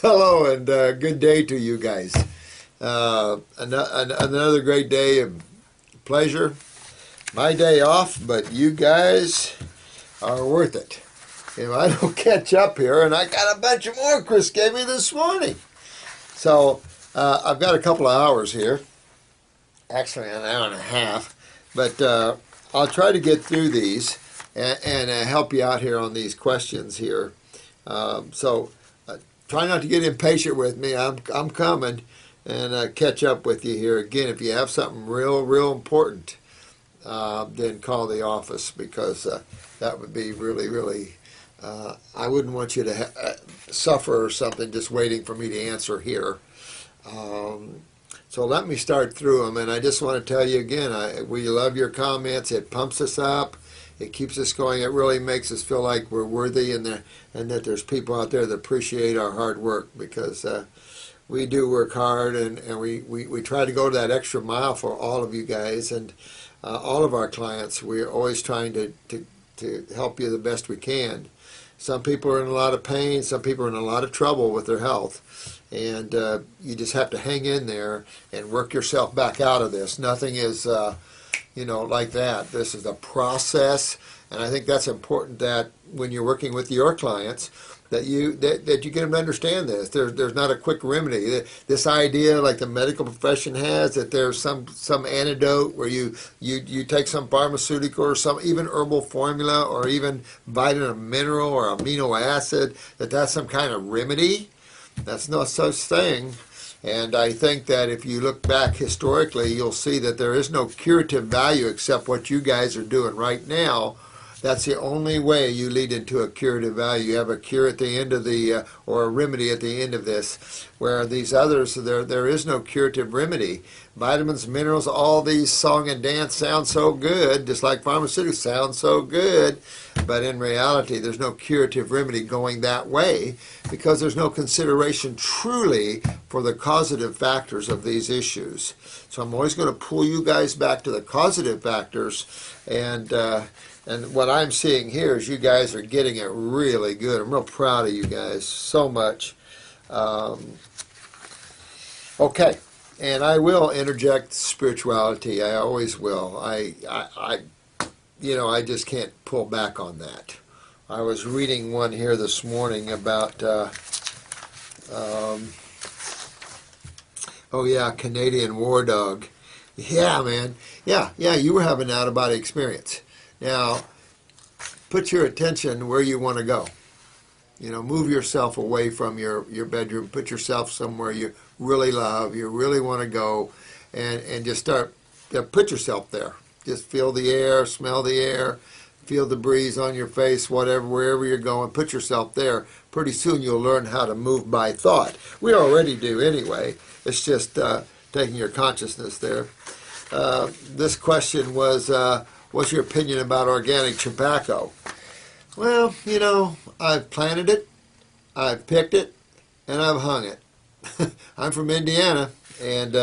Hello and good day to you guys. Another great day of pleasure. My day off, but you guys are worth it. If I don't catch up here, and I got a bunch of more Chris gave me this morning. So I've got a couple of hours here, actually an hour and a half, but I'll try to get through these and help you out here on these questions here. So try not to get impatient with me. I'm coming and catch up with you here again. If you have something real important, then call the office because that would be really. I wouldn't want you to suffer or something just waiting for me to answer here. So let me start through them, and I just want to tell you again, we love your comments. It pumps us up. It keeps us going. It really makes us feel like we're worthy and that there's people out there that appreciate our hard work because we do work hard and we try to go to that extra mile for all of you guys and all of our clients. We're always trying to help you the best we can. Some people are in a lot of pain. Some people are in a lot of trouble with their health. And you just have to hang in there and work yourself back out of this. Nothing is like that. This is a process, and I think that's important that when you're working with your clients, that you get them to understand this. There's not a quick remedy. This idea, like the medical profession has, that there's some antidote where you take some pharmaceutical or some even herbal formula or even vitamin, mineral, or amino acid, that's some kind of remedy. That's no such thing. And I think that if you look back historically, you'll see that there is no curative value except what you guys are doing right now. That's the only way you lead into a curative value. You have a cure at the end of the, or a remedy at the end of this, where these others, there is no curative remedy. Vitamins, minerals, all these song and dance sound so good, just like pharmaceuticals sound so good, but in reality, there's no curative remedy going that way because there's no consideration truly for the causative factors of these issues. So I'm always going to pull you guys back to the causative factors, and what I'm seeing here is you guys are getting it really good. I'm real proud of you guys so much. Okay, and I will interject spirituality. I always will. I just can't pull back on that. I was reading one here this morning about, Canadian War Dog. Yeah, man. Yeah, you were having an out-of-body experience. Now, put your attention where you want to go. Move yourself away from your bedroom. Put yourself somewhere you really love, you really want to go, and just put yourself there. Just feel the air, smell the air, feel the breeze on your face, wherever you're going. Put yourself there. Pretty soon you'll learn how to move by thought. We already do anyway. It's just taking your consciousness there. This question was, what's your opinion about organic tobacco? Well, I've planted it, I've picked it, and I've hung it. I'm from Indiana, and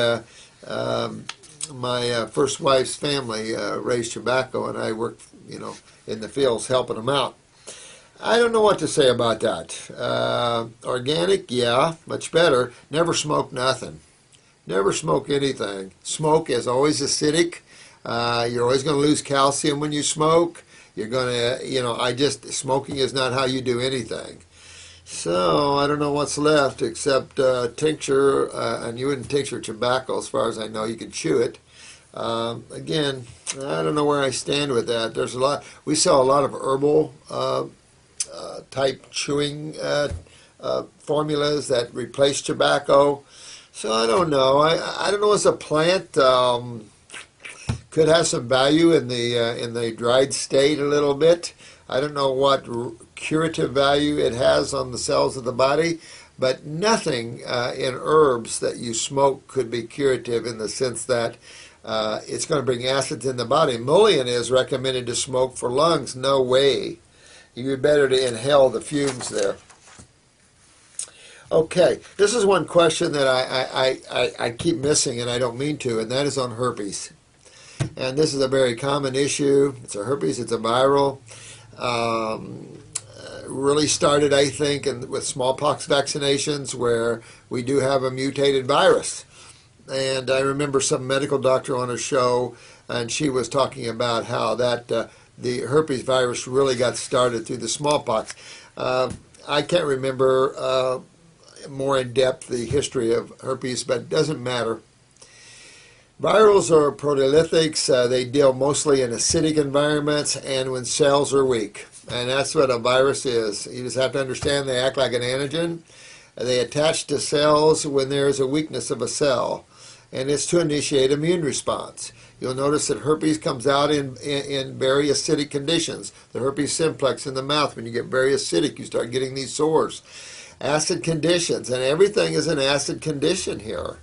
my first wife's family raised tobacco, and I worked, in the fields helping them out. I don't know what to say about that. Organic, yeah, much better. Never smoke nothing. Never smoke anything. Smoke is always acidic. You're always going to lose calcium when you smoke. You're going to, smoking is not how you do anything. So I don't know what's left except tincture, and you wouldn't tincture tobacco as far as I know. You can chew it. Again, I don't know where I stand with that. We sell a lot of herbal type chewing formulas that replace tobacco. So I don't know. I don't know. As a plant, could have some value in the dried state a little bit. I don't know what curative value it has on the cells of the body, but nothing in herbs that you smoke could be curative in the sense that it's going to bring acids in the body. Mullein is recommended to smoke for lungs. No way. You'd better to inhale the fumes there. Okay, this is one question that I keep missing, and I don't mean to, and that is on herpes. And this is a very common issue. It's a herpes. It's a viral. really started, I think, with smallpox vaccinations, where we do have a mutated virus. And I remember some medical doctor on a show, and she was talking about how that the herpes virus really got started through the smallpox. I can't remember more in depth the history of herpes, but it doesn't matter. Virals are proteolytics. They deal mostly in acidic environments and when cells are weak. And that's what a virus is. You just have to understand they act like an antigen. They attach to cells when there is a weakness of a cell. And it's to initiate immune response. You'll notice that herpes comes out in very acidic conditions. The herpes simplex in the mouth, when you get very acidic, you start getting these sores. Acid conditions, and everything is an acid condition here.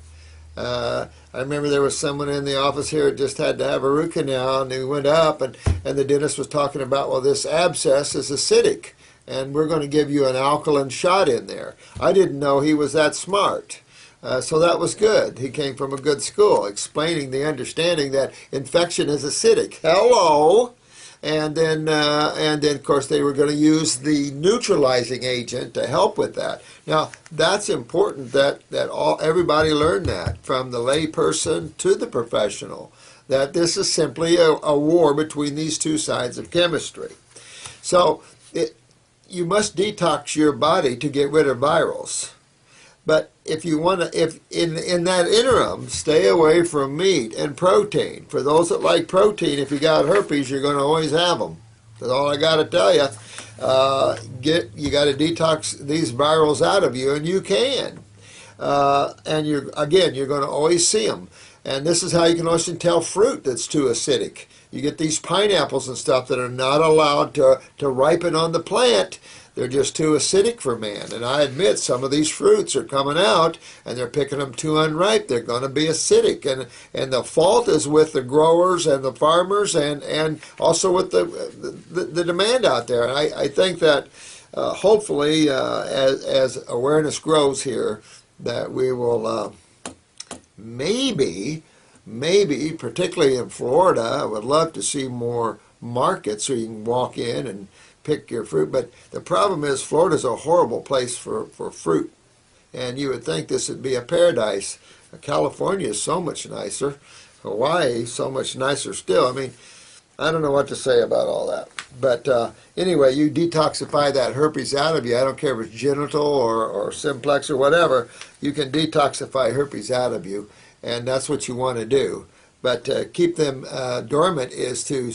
I remember there was someone in the office here who just had to have a root canal, and he went up, and the dentist was talking about, well, this abscess is acidic, and we're going to give you an alkaline shot in there. I didn't know he was that smart. So that was good. He came from a good school, explaining the understanding that infection is acidic. Hello! And then, of course, they were going to use the neutralizing agent to help with that. Now, that's important that everybody learn that, from the lay person to the professional, that this is simply a war between these two sides of chemistry. So you must detox your body to get rid of virals. But if you want to, if in that interim, stay away from meat and protein. For those that like protein, if you got herpes, you're going to always have them. That's all I got to tell you. You got to detox these virals out of you, and you can. And you're going to always see them. And this is how you can also tell fruit that's too acidic. You get these pineapples and stuff that are not allowed to ripen on the plant. They're just too acidic for man. And I admit some of these fruits are coming out and they're picking them too unripe. They're going to be acidic. And the fault is with the growers and the farmers and also with the demand out there. And I think that hopefully as awareness grows here, that we will maybe, particularly in Florida, I would love to see more markets so you can walk in and pick your fruit. But the problem is Florida's a horrible place for fruit. And you would think this would be a paradise. California is so much nicer. Hawaii, so much nicer still. I mean, I don't know what to say about all that. But anyway, you detoxify that herpes out of you. I don't care if it's genital or simplex or whatever. You can detoxify herpes out of you. And that's what you want to do. But keep them dormant is to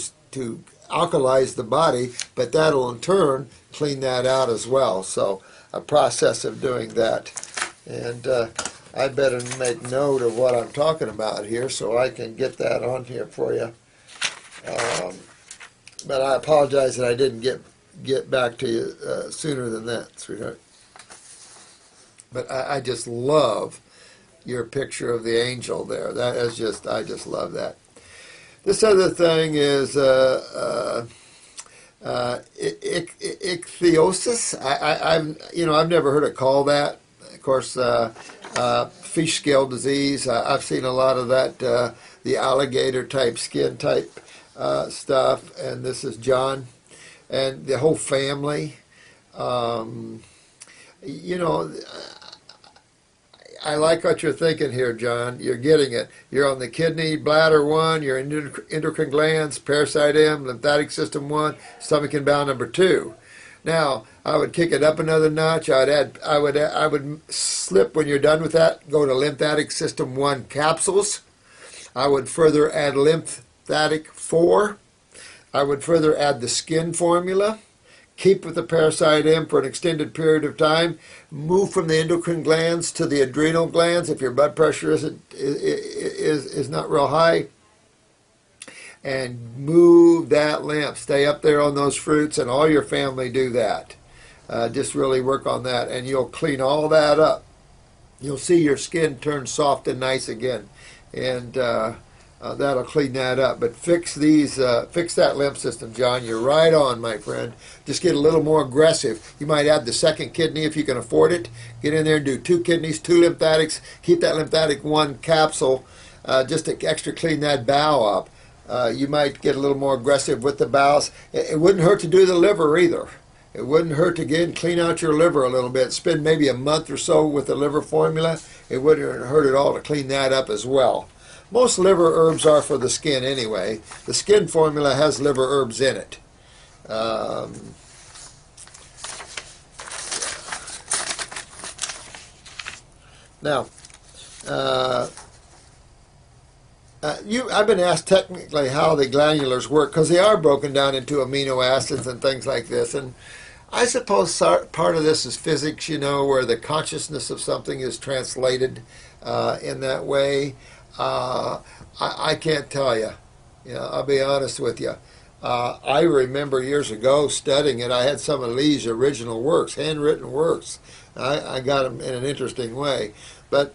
alkalize the body, but that'll in turn clean that out as well. So a process of doing that. And I better make note of what I'm talking about here so I can get that on here for you. But I apologize that I didn't get back to you sooner than that, sweetheart. But I just love your picture of the angel there. That is just, I just love that. This other thing is ichthyosis. I've never heard it called that. Of course, fish scale disease. I've seen a lot of that, the alligator type skin type stuff. And this is John and the whole family. I like what you're thinking here, John. You're getting it. You're on the kidney, bladder 1, your endocrine glands, parasite M, lymphatic system 1, stomach and bowel number 2. Now, I would kick it up another notch. I would slip when you're done with that, go to lymphatic system 1 capsules. I would further add lymphatic 4. I would further add the skin formula. Keep with the parasite M for an extended period of time. Move from the endocrine glands to the adrenal glands if your blood pressure is not real high. And move that lymph. Stay up there on those fruits, and all your family do that. Just really work on that, and you'll clean all that up. You'll see your skin turn soft and nice again. And that'll clean that up. But fix that lymph system, John. You're right on, my friend. Just get a little more aggressive. You might add the second kidney if you can afford it. Get in there and do 2 kidneys, 2 lymphatics. Keep that lymphatic 1 capsule just to extra clean that bowel up. You might get a little more aggressive with the bowels. It wouldn't hurt to do the liver either. It wouldn't hurt to clean out your liver a little bit. Spend maybe a month or so with the liver formula. It wouldn't hurt at all to clean that up as well. Most liver herbs are for the skin anyway. The skin formula has liver herbs in it. Now, I've been asked technically how the glandulars work, because they are broken down into amino acids and things like this. And I suppose part of this is physics, where the consciousness of something is translated in that way. I can't tell you. I'll be honest with you. I remember years ago studying it. I had some of Lee's original works, handwritten works. I got them in an interesting way. But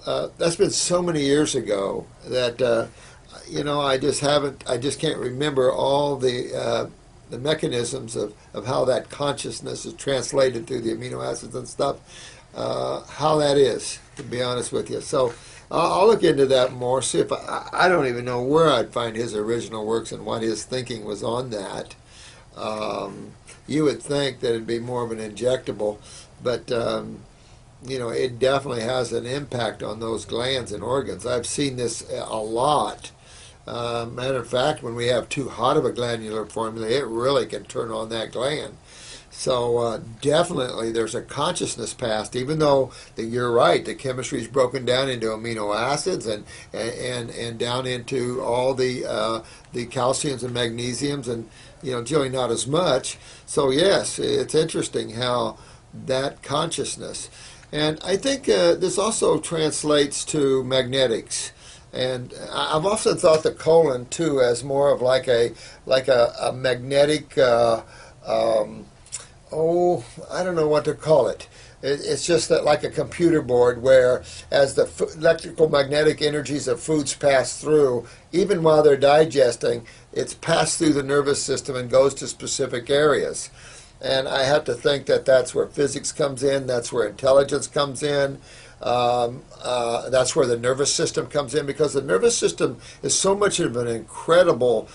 that's been so many years ago that, I just can't remember all the mechanisms of how that consciousness is translated through the amino acids and stuff, how that is, to be honest with you. So I'll look into that more, see if I don't even know where I'd find his original works and what his thinking was on that. You would think that it'd be more of an injectable, but it definitely has an impact on those glands and organs. I've seen this a lot. Matter of fact, when we have too hot of a glandular formula, it really can turn on that gland. So definitely there's a consciousness passed, even though you're right, the chemistry is broken down into amino acids and down into all the calciums and magnesiums, and generally not as much. So yes, it's interesting how that consciousness. And I think this also translates to magnetics. And I've often thought the colon too as more of like a magnetic. I don't know what to call it. It's just that like a computer board, where as the electrical magnetic energies of foods pass through, even while they're digesting, it's passed through the nervous system and goes to specific areas. And I have to think that that's where physics comes in, that's where intelligence comes in, that's where the nervous system comes in, because the nervous system is so much of an incredible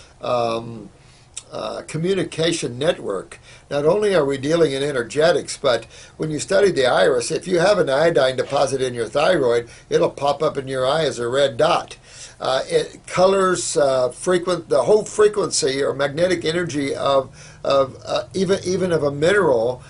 communication network. Not only are we dealing in energetics, but when you study the iris, if you have an iodine deposit in your thyroid, it'll pop up in your eye as a red dot. It colors the whole frequency or magnetic energy of even of a mineral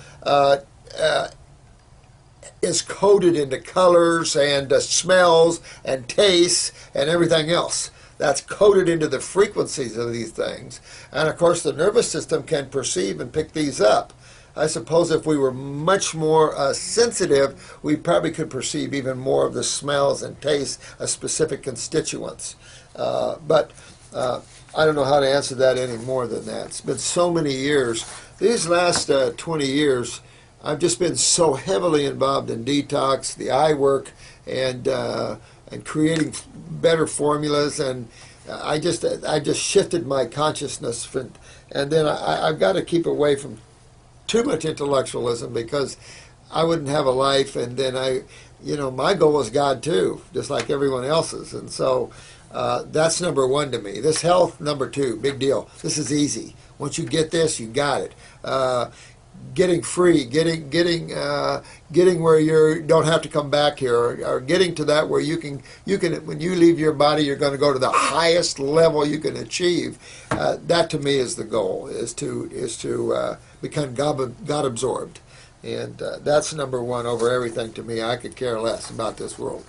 is coded into colors and smells and tastes and everything else. That's coded into the frequencies of these things. And of course the nervous system can perceive and pick these up. I suppose if we were much more sensitive, we probably could perceive even more of the smells and tastes of specific constituents. But I don't know how to answer that any more than that. It's been so many years. These last 20 years, I've just been so heavily involved in detox, the eye work, and creating better formulas, and I just shifted my consciousness, and then I've got to keep away from too much intellectualism, because I wouldn't have a life, and then my goal is God too, just like everyone else's, and so that's number one to me. This health, number two, big deal. This is easy. Once you get this, you got it. Getting free, getting where you don't have to come back here, or getting to that where you can when you leave your body, you're going to go to the highest level you can achieve. That to me is the goal, is to become God absorbed, and that's number one over everything to me. I could care less about this world.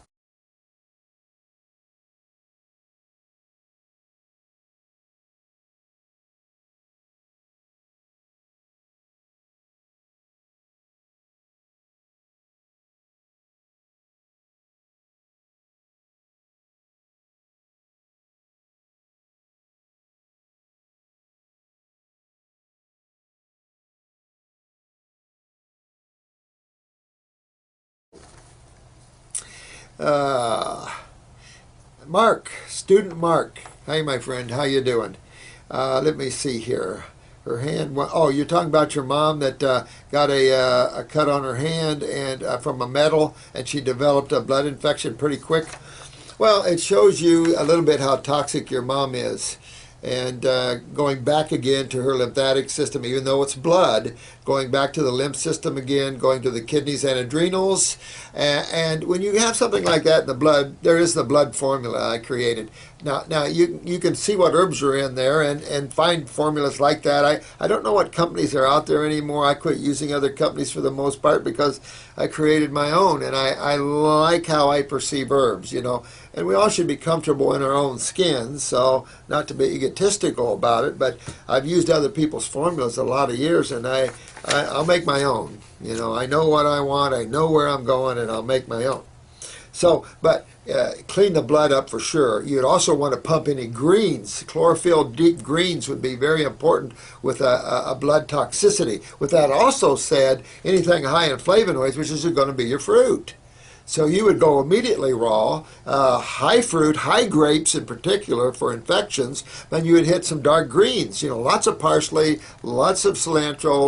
Mark, student Mark. Hey, my friend, how you doing? Let me see here. Her hand. Oh, you're talking about your mom that got a cut on her hand and from a metal, and she developed a blood infection pretty quick. Well, it shows you a little bit how toxic your mom is. and going back again to her lymphatic system, even though it's blood, going back to the lymph system again, going to the kidneys and adrenals. And when you have something like that in the blood, there is the blood formula I created. Now you can see what herbs are in there and find formulas like that. I don't know what companies are out there anymore. I quit using other companies for the most part because I created my own, and I like how I perceive herbs, you know. And we all should be comfortable in our own skins, so not to be egotistical about it, but I've used other people's formulas a lot of years, and I'll make my own. You know, I know what I want, I know where I'm going, and I'll make my own. So, but clean the blood up for sure. You'd also want to pump any greens. Chlorophyll deep greens would be very important with a blood toxicity. With that also said, anything high in flavonoids, which is going to be your fruit. So you would go immediately raw, high fruit, high grapes in particular for infections, then you would hit some dark greens, you know, lots of parsley, lots of cilantro,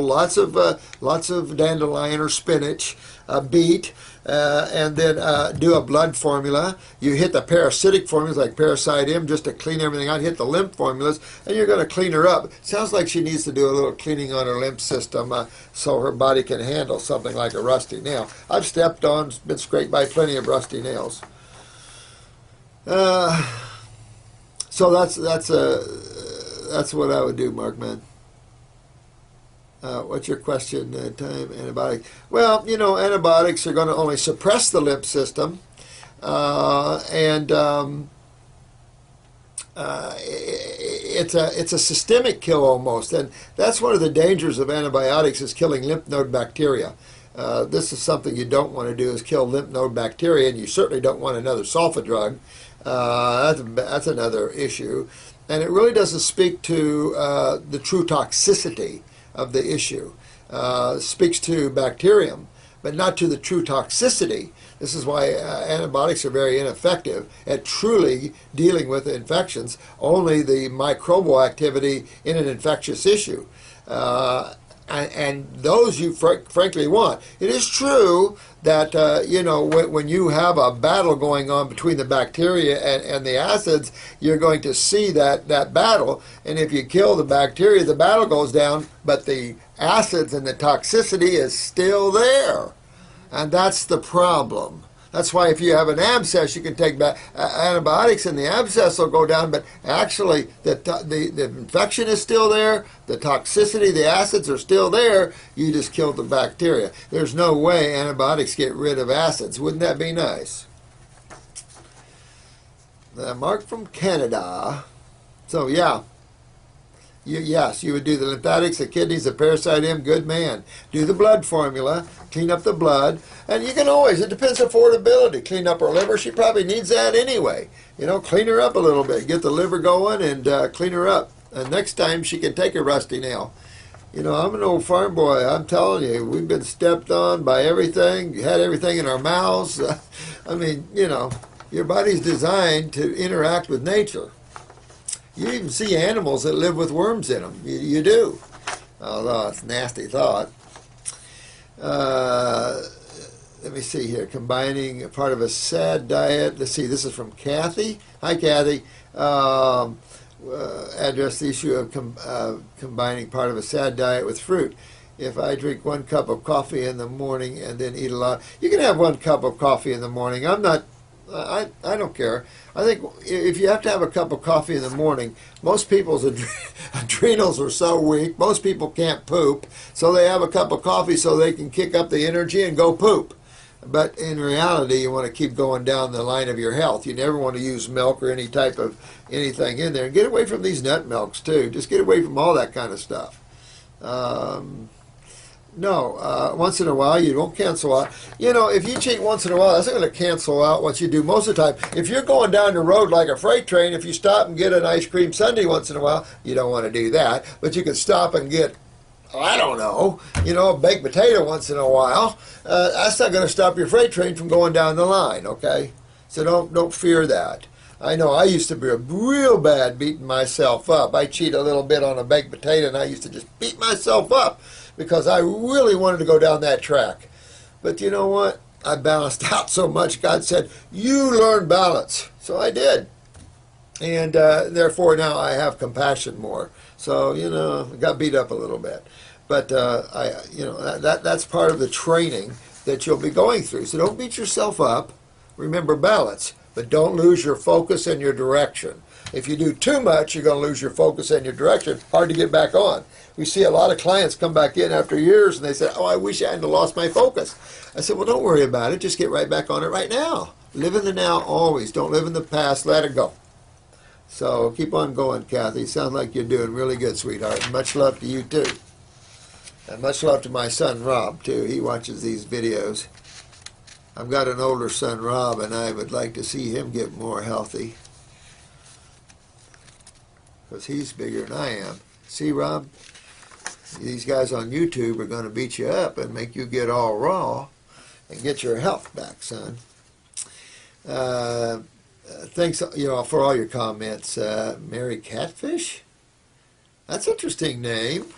lots of dandelion or spinach, beet, and then do a blood formula. You hit the parasitic formulas like Parasite M just to clean everything out, hit the lymph formulas, and you're going to clean her up. Sounds like she needs to do a little cleaning on her lymph system so her body can handle something like a rusty nail. I've stepped on, been scraped by plenty of rusty nails. So that's what I would do, Mark, man. What's your question? Time antibiotics. Well, you know, antibiotics are going to only suppress the lymph system, and it's a systemic kill almost, and that's one of the dangers of antibiotics is killing lymph node bacteria. This is something you don't want to do is kill lymph node bacteria, and you certainly don't want another sulfa drug. That's another issue, and it really doesn't speak to the true toxicity of the issue. Speaks to bacterium, but not to the true toxicity. This is why antibiotics are very ineffective at truly dealing with infections, only the microbial activity in an infectious issue. And those you frankly want. It is true that you know, when you have a battle going on between the bacteria and the acids, you're going to see that battle, and if you kill the bacteria, the battle goes down, but the acids and the toxicity is still there, and that's the problem. That's why if you have an abscess, you can take antibiotics and the abscess will go down, but actually the infection is still there, the toxicity, the acids are still there, you just killed the bacteria. There's no way antibiotics get rid of acids. Wouldn't that be nice? Mark from Canada. So yeah. Yes, you would do the lymphatics, the kidneys, the Parasite M, good man. Do the blood formula, clean up the blood, and you can always, it depends on affordability, clean up her liver. She probably needs that anyway. You know, clean her up a little bit, get the liver going and clean her up. And next time she can take a rusty nail. You know, I'm an old farm boy. I'm telling you, we've been stepped on by everything, had everything in our mouths. I mean, you know, your body's designed to interact with nature. You even see animals that live with worms in them. You do. Although it's a nasty thought. Let me see here. Combining part of a SAD diet. Let's see. This is from Kathy. Hi, Kathy. Address the issue of combining part of a SAD diet with fruit. If I drink 1 cup of coffee in the morning and then eat a lot, you can have 1 cup of coffee in the morning. I don't care. I think if you have to have a cup of coffee in the morning, most people's adrenals are so weak, most people can't poop, so they have a cup of coffee so they can kick up the energy and go poop. But in reality, you want to keep going down the line of your health. You never want to use milk or any type of anything in there. And get away from these nut milks, too. Just get away from all that kind of stuff. No, once in a while, you don't cancel out. You know, if you cheat once in a while, that's not going to cancel out what you do most of the time. If you're going down the road like a freight train, if you stop and get an ice cream sundae once in a while, you don't want to do that. But you can stop and get, I don't know, you know, a baked potato once in a while. That's not going to stop your freight train from going down the line, okay? So don't fear that. I know I used to be real bad beating myself up. I cheat a little bit on a baked potato, and I used to just beat myself up because I really wanted to go down that track. But you know what? I balanced out so much, God said, you learn balance. So I did. And therefore now I have compassion more. So I got beat up a little bit, but that's part of the training that you'll be going through. So don't beat yourself up. Remember balance, but don't lose your focus and your direction. If you do too much, you're going to lose your focus and your direction. Hard to get back on. We see a lot of clients come back in after years and they say, "Oh, I wish I hadn't lost my focus." I said, "Well, don't worry about it. Just get right back on it right now. Live in the now always. Don't live in the past. Let it go." So keep on going, Kathy. Sounds like you're doing really good, sweetheart. And much love to you, too. And much love to my son, Rob, too. He watches these videos. I've got an older son, Rob, and I would like to see him get more healthy. Because he's bigger than I am. See, Rob? These guys on YouTube are going to beat you up and make you get all raw and get your health back, son. Thanks, for all your comments. Mary Catfish? That's an interesting name.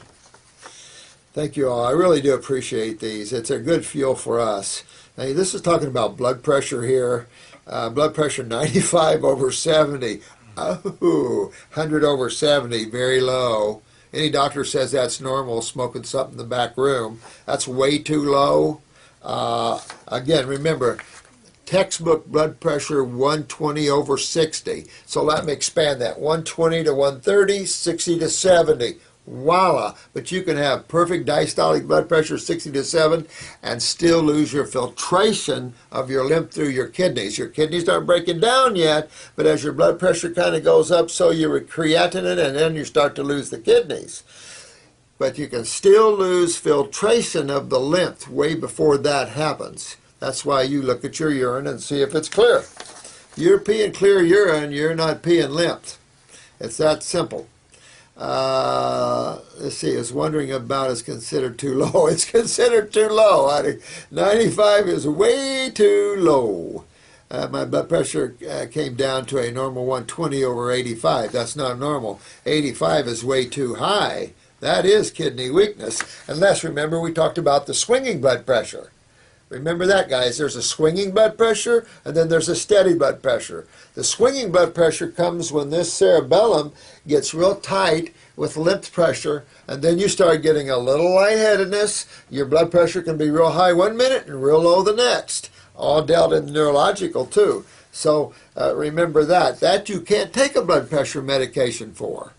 Thank you all. I really do appreciate these. It's a good fuel for us. Now, this is talking about blood pressure here. Blood pressure 95 over 70. Oh, 100 over 70, very low. Any doctor says that's normal, smoking something in the back room. That's way too low. Again, remember, textbook blood pressure 120 over 60. So let me expand that. 120 to 130, 60 to 70. Voila. But you can have perfect diastolic blood pressure 60 to 7 and still lose your filtration of your lymph through your kidneys. Your kidneys aren't breaking down yet, but as your blood pressure kind of goes up, so your creatinine, and then you start to lose the kidneys. But you can still lose filtration of the lymph way before that happens. That's why you look at your urine and see if it's clear. You're peeing clear urine, you're not peeing lymph. It's that simple. Let's see, is wondering about is considered too low. It's considered too low. 95 is way too low. My blood pressure came down to a normal 120 over 85. That's not normal. 85 is way too high. That is kidney weakness. Unless, remember, we talked about the swinging blood pressure. Remember that, guys. There's a swinging blood pressure, and then there's a steady blood pressure. The swinging blood pressure comes when this cerebellum gets real tight with lymph pressure, and then you start getting a little lightheadedness. Your blood pressure can be real high one minute and real low the next. All dealt in neurological, too. So remember that. That you can't take a blood pressure medication for.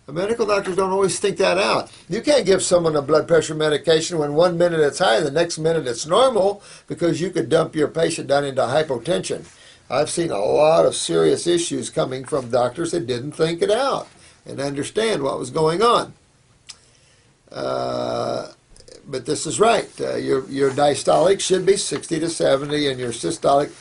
The medical doctors don't always think that out. You can't give someone a blood pressure medication when 1 minute it's high and the next minute it's normal, because you could dump your patient down into hypotension. I've seen a lot of serious issues coming from doctors that didn't think it out and understand what was going on. But this is right. Your diastolic should be 60 to 70 and your systolic,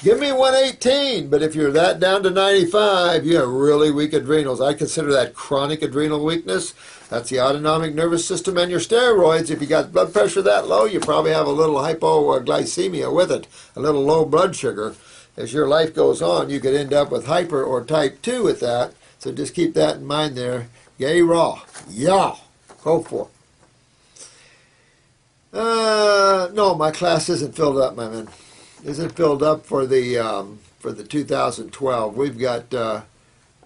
give me 118, but if you're that down to 95, you have really weak adrenals. I consider that chronic adrenal weakness. That's the autonomic nervous system and your steroids. If you got blood pressure that low, you probably have a little hypoglycemia with it, a little low blood sugar. As your life goes on, you could end up with hyper or type 2 with that. So just keep that in mind there. Yay, raw. Yeah. Go for it. No, my class isn't filled up, my man. Isn't filled up for the 2012. We've got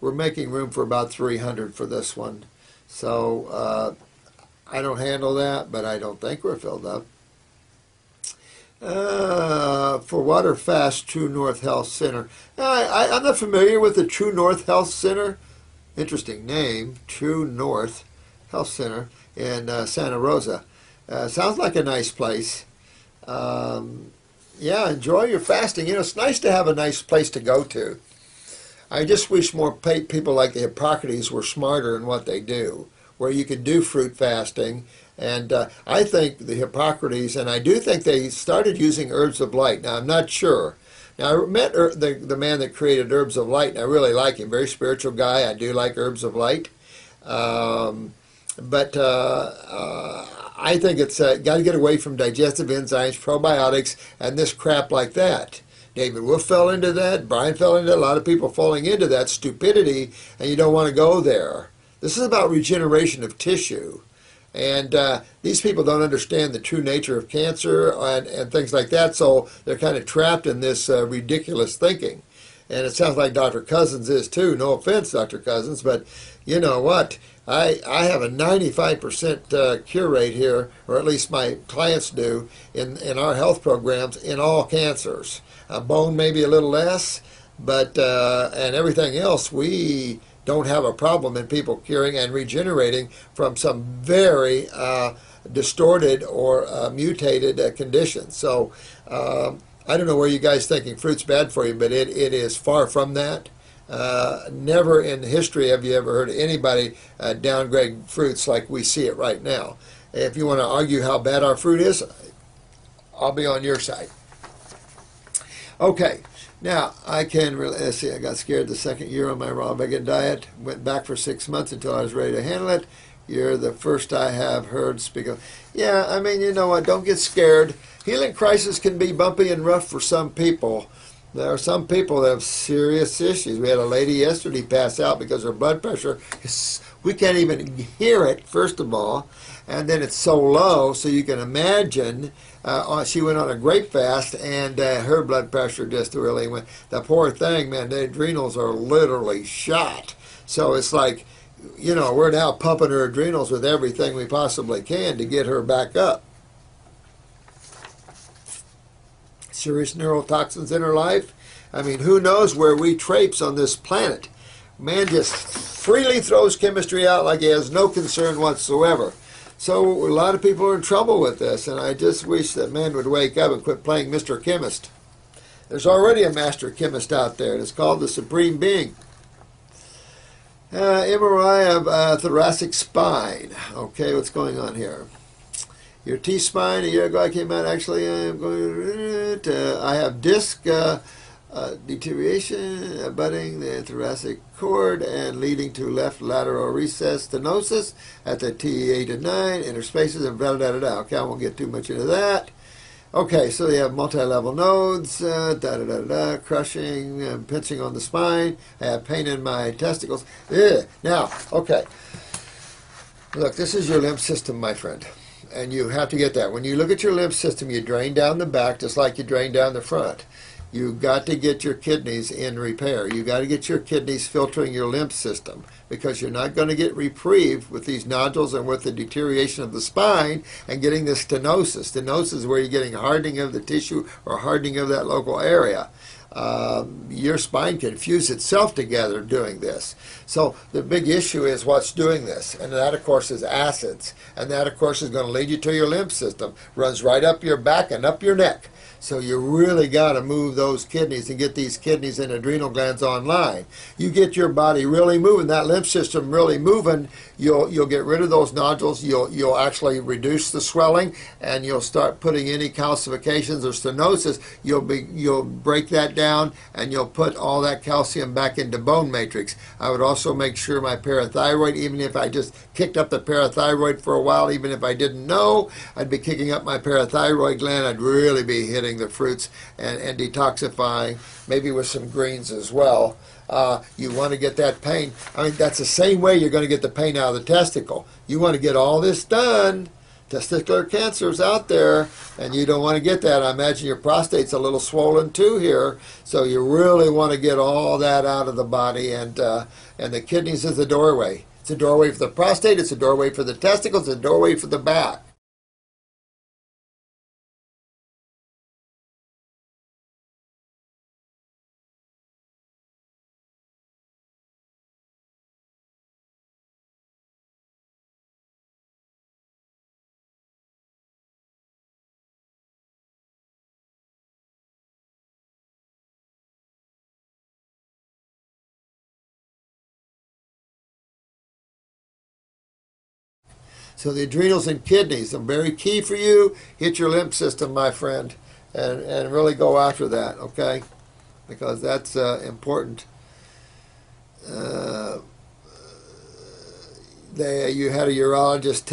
we're making room for about 300 for this one. So I don't handle that, but I don't think we're filled up. For Water Fast True North Health Center. I'm not familiar with the True North Health Center. Interesting name, True North Health Center in Santa Rosa. Sounds like a nice place. Yeah, enjoy your fasting. It's nice to have a nice place to go to. I just wish more people like the Hippocrates were smarter in what they do, where you could do fruit fasting. And I think the Hippocrates, and I do think they started using herbs of light. Now, I'm not sure. Now, I met the man that created Herbs of Light, and I really like him. Very spiritual guy. I do like Herbs of Light. But I think it's got to get away from digestive enzymes, probiotics, and this crap like that. David Wolf fell into that. Brian fell into that. A lot of people falling into that stupidity, and you don't want to go there. This is about regeneration of tissue. And these people don't understand the true nature of cancer and things like that, so they're kind of trapped in this ridiculous thinking. And it sounds like Dr. Cousins is too. No offense, Dr. Cousins, but you know what? I have a 95% cure rate here, or at least my clients do, in our health programs in all cancers. Bone maybe a little less, but and everything else we don't have a problem in people curing and regenerating from some very distorted or mutated conditions. So I don't know where you guys thinking fruit's bad for you, but it is far from that. Never in history have you ever heard anybody downgrade fruits like we see it right now. If you want to argue how bad our fruit is, I'll be on your side. Okay, now I can really, let's see, I got scared the second year on my raw vegan diet, went back for 6 months until I was ready to handle it. You're the first I have heard speak of. Yeah, I mean, you know what, don't get scared. Healing crisis can be bumpy and rough for some people. There are some people that have serious issues. We had a lady yesterday pass out because her blood pressure, we can't even hear it, first of all, and then it's so low, so you can imagine she went on a grape fast, and her blood pressure just really went. The poor thing, man, the adrenals are literally shot. So it's like, you know, we're now pumping her adrenals with everything we possibly can to get her back up. Serious neurotoxins in her life. I mean, who knows where we traipse on this planet. Man just freely throws chemistry out like he has no concern whatsoever. So a lot of people are in trouble with this, and I just wish that man would wake up and quit playing Mr. Chemist. There's already a master chemist out there, and it's called the Supreme Being. MRI of thoracic spine. Okay, what's going on here? Your T-spine, a year ago I came out, actually I'm going to, I have disc deterioration abutting the thoracic cord and leading to left lateral recess stenosis at the T8 and 9, interspaces and da-da-da-da. Okay, I won't get too much into that. Okay, so you have multi-level nodes, da-da-da-da, crushing, pinching on the spine. I have pain in my testicles. Ugh. Now, okay, look, this is your lymph system, my friend. And you have to get that. When you look at your lymph system, you drain down the back just like you drain down the front. You've got to get your kidneys in repair. You've got to get your kidneys filtering your lymph system, because you're not going to get reprieve with these nodules and with the deterioration of the spine and getting this stenosis. Stenosis is where you're getting hardening of the tissue or hardening of that local area. Your spine can fuse itself together doing this. So the big issue is what's doing this, and that of course is acids, and that of course is going to lead you to your lymph system. Runs right up your back and up your neck. So you really got to move those kidneys and get these kidneys and adrenal glands online. You get your body really moving, that lymph system really moving, you'll get rid of those nodules. You'll actually reduce the swelling, and you'll start putting any calcifications or stenosis. You'll break that down, and you'll put all that calcium back into bone matrix. I would also make sure my parathyroid, even if I just kicked up the parathyroid for a while, even if I didn't know, I'd be kicking up my parathyroid gland. I'd really be hitting the fruits and detoxifying, maybe with some greens as well. You want to get that pain. I mean, that's the same way you're going to get the pain out of the testicle. You want to get all this done. Testicular cancer's out there, and you don't want to get that. I imagine your prostate's a little swollen too here, so you really want to get all that out of the body, and the kidneys is the doorway. It's a doorway for the prostate, it's a doorway for the testicles, it's a doorway for the back. So the adrenals and kidneys are very key for you. Hit your lymph system, my friend, and really go after that, okay? Because that's important. You had a urologist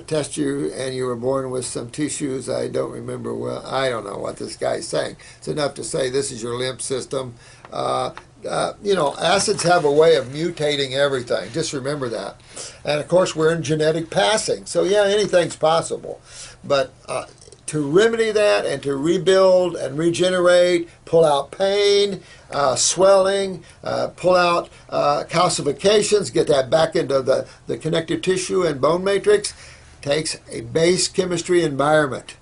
test you, and you were born with some tissues. I don't remember well. I don't know what this guy's saying. It's enough to say this is your lymph system. You know, acids have a way of mutating everything. Just remember that. And of course, we're in genetic passing. So yeah, anything's possible. But to remedy that and to rebuild and regenerate, pull out pain, swelling, pull out calcifications, get that back into the connective tissue and bone matrix, takes a base chemistry environment.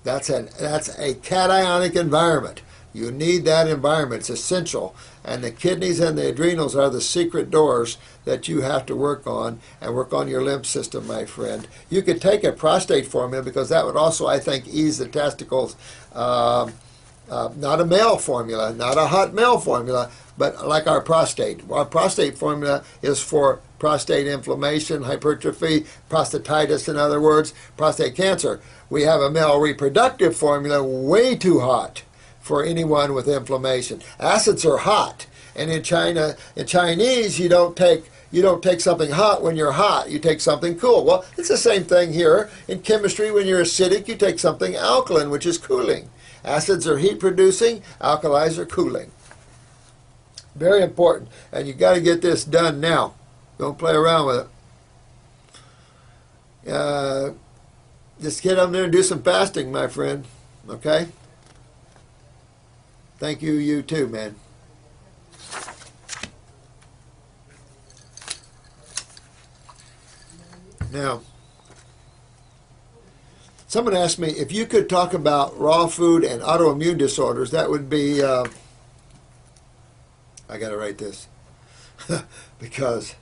That's a cationic environment. You need that environment. It's essential. And the kidneys and the adrenals are the secret doors that you have to work on, and work on your lymph system, my friend. You could take a prostate formula, because that would also, I think, ease the testicles. Not a male formula, not a hot male formula, but like our prostate. Our prostate formula is for prostate inflammation, hypertrophy, prostatitis, in other words, prostate cancer. We have a male reproductive formula way too hot for anyone with inflammation. Acids are hot, and in Chinese, you don't take something hot when you're hot. You take something cool. Well, it's the same thing here. In chemistry, when you're acidic, you take something alkaline, which is cooling. Acids are heat-producing. Alkalis are cooling. Very important, and you got to get this done now. Don't play around with it. Just get up there and do some fasting, my friend. Okay? Thank you, you too, man. Now, someone asked me if you could talk about raw food and autoimmune disorders. That would be, I got to write this, because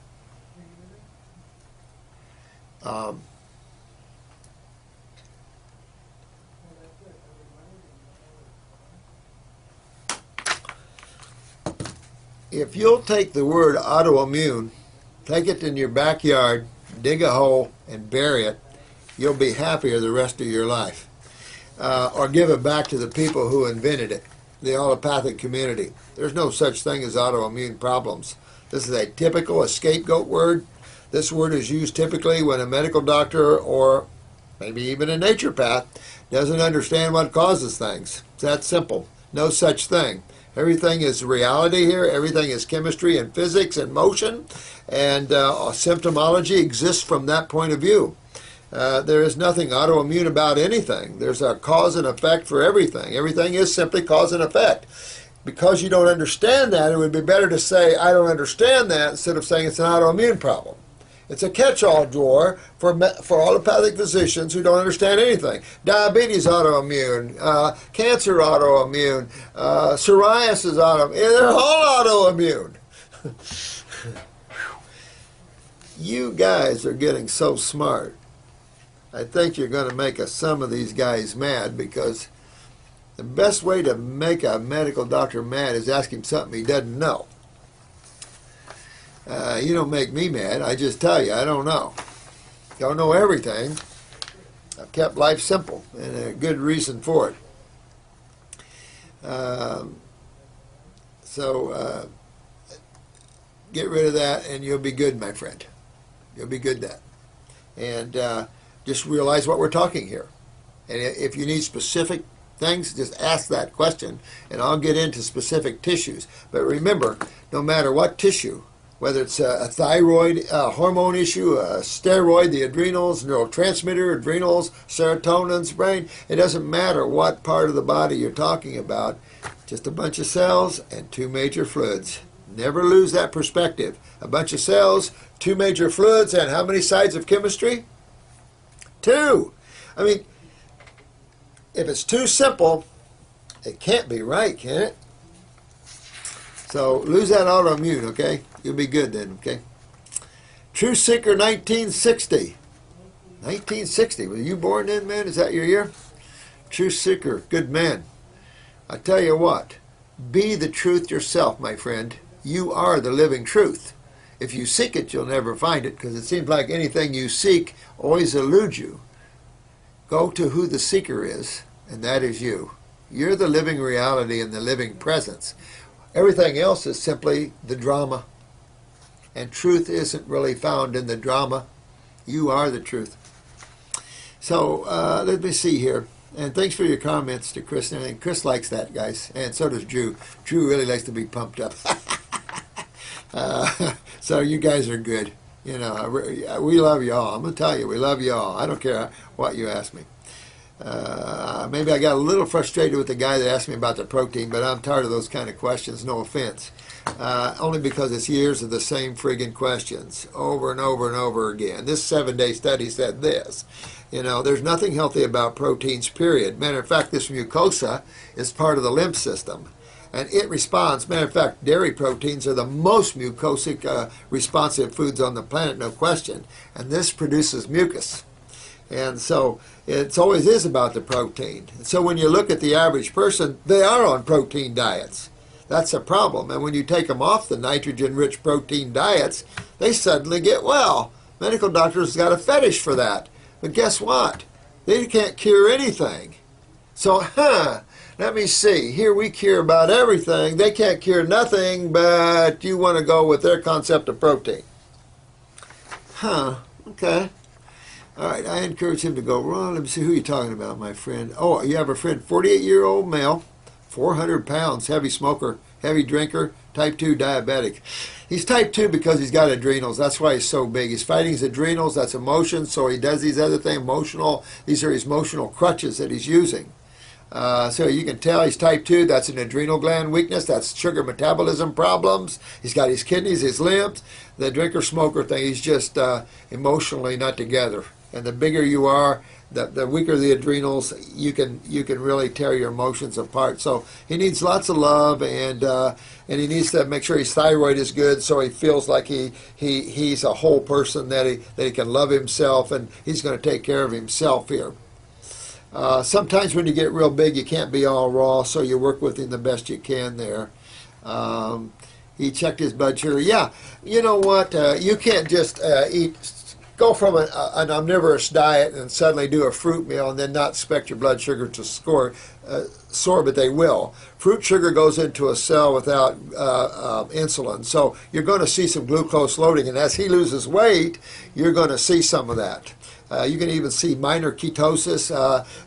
if you'll take the word autoimmune, take it in your backyard, dig a hole, and bury it, you'll be happier the rest of your life. Or give it back to the people who invented it, the allopathic community. There's no such thing as autoimmune problems. This is a typical, a scapegoat word. This word is used typically when a medical doctor, or maybe even a naturopath, doesn't understand what causes things. It's that simple. No such thing. Everything is reality here. Everything is chemistry and physics and motion, and symptomology exists from that point of view. There is nothing autoimmune about anything. There's a cause and effect for everything. Everything is simply cause and effect. Because you don't understand that, it would be better to say, I don't understand that, instead of saying it's an autoimmune problem. It's a catch-all drawer for allopathic physicians who don't understand anything. Diabetes autoimmune, cancer autoimmune, psoriasis autoimmune. They're all autoimmune. You guys are getting so smart. I think you're going to make some of these guys mad, because the best way to make a medical doctor mad is ask him something he doesn't know. You don't make me mad. I just tell you, I don't know. Don't know everything. I've kept life simple, and a good reason for it. So get rid of that, and you'll be good, my friend. You'll be good then. And just realize what we're talking here. And if you need specific things, just ask that question, and I'll get into specific tissues. But remember, no matter what tissue, whether it's a thyroid hormone issue, a steroid, the adrenals, neurotransmitter, adrenals, serotonin's brain, it doesn't matter what part of the body you're talking about, just a bunch of cells and two major fluids. Never lose that perspective. A bunch of cells, two major fluids, and how many sides of chemistry? Two. I mean, if it's too simple, it can't be right, can it? So lose that autoimmune, okay? You'll be good then, okay? True Seeker 1960. 1960. Were you born then, man? Is that your year? True Seeker. Good man. I tell you what. Be the truth yourself, my friend. You are the living truth. If you seek it, you'll never find it, because it seems like anything you seek always eludes you. Go to who the seeker is, and that is you. You're the living reality and the living presence. Everything else is simply the drama. And truth isn't really found in the drama. You are the truth. So let me see here. And thanks for your comments to Chris. And Chris likes that, guys. And so does Drew. Drew really likes to be pumped up. So you guys are good. You know, we love y'all. I'm going to tell you, we love y'all. I don't care what you ask me. Maybe I got a little frustrated with the guy that asked me about the protein, but I'm tired of those kind of questions, no offense. Only because it's years of the same friggin' questions over and over and over again. This 7-day study said this. You know, there's nothing healthy about proteins, period. Matter of fact, this mucosa is part of the lymph system. And it responds. Matter of fact, dairy proteins are the most mucosic responsive foods on the planet, no question. And this produces mucus. And so it always is about the protein. And so when you look at the average person, they are on protein diets. That's a problem. And when you take them off the nitrogen-rich protein diets, they suddenly get well. Medical doctors got a fetish for that. But guess what? They can't cure anything. So, let me see. Here we cure about everything. They can't cure nothing, but you want to go with their concept of protein. Okay. All right, I encourage him to go, Ron, let me see who you're talking about, my friend. Oh, you have a friend, 48-year-old male, 400 pounds, heavy smoker, heavy drinker, type 2 diabetic. He's type 2 because he's got adrenals. That's why he's so big. He's fighting his adrenals. That's emotion. So he does these other things, emotional. These are his emotional crutches that he's using. So you can tell he's type 2. That's an adrenal gland weakness. That's sugar metabolism problems. He's got his kidneys, his limbs. The drinker-smoker thing, he's just emotionally not together. And the bigger you are, the weaker the adrenals, you can really tear your emotions apart. So he needs lots of love, and he needs to make sure his thyroid is good, so he feels like he's a whole person, that he can love himself, and he's going to take care of himself here. Sometimes when you get real big, you can't be all raw, so you work with him the best you can there. He checked his blood sugar. Yeah, you know what? You can't just go from an omnivorous diet and suddenly do a fruit meal and then not expect your blood sugar to soar, but they will. Fruit sugar goes into a cell without insulin, so you're going to see some glucose loading, and as he loses weight, you're going to see some of that. You can even see minor ketosis,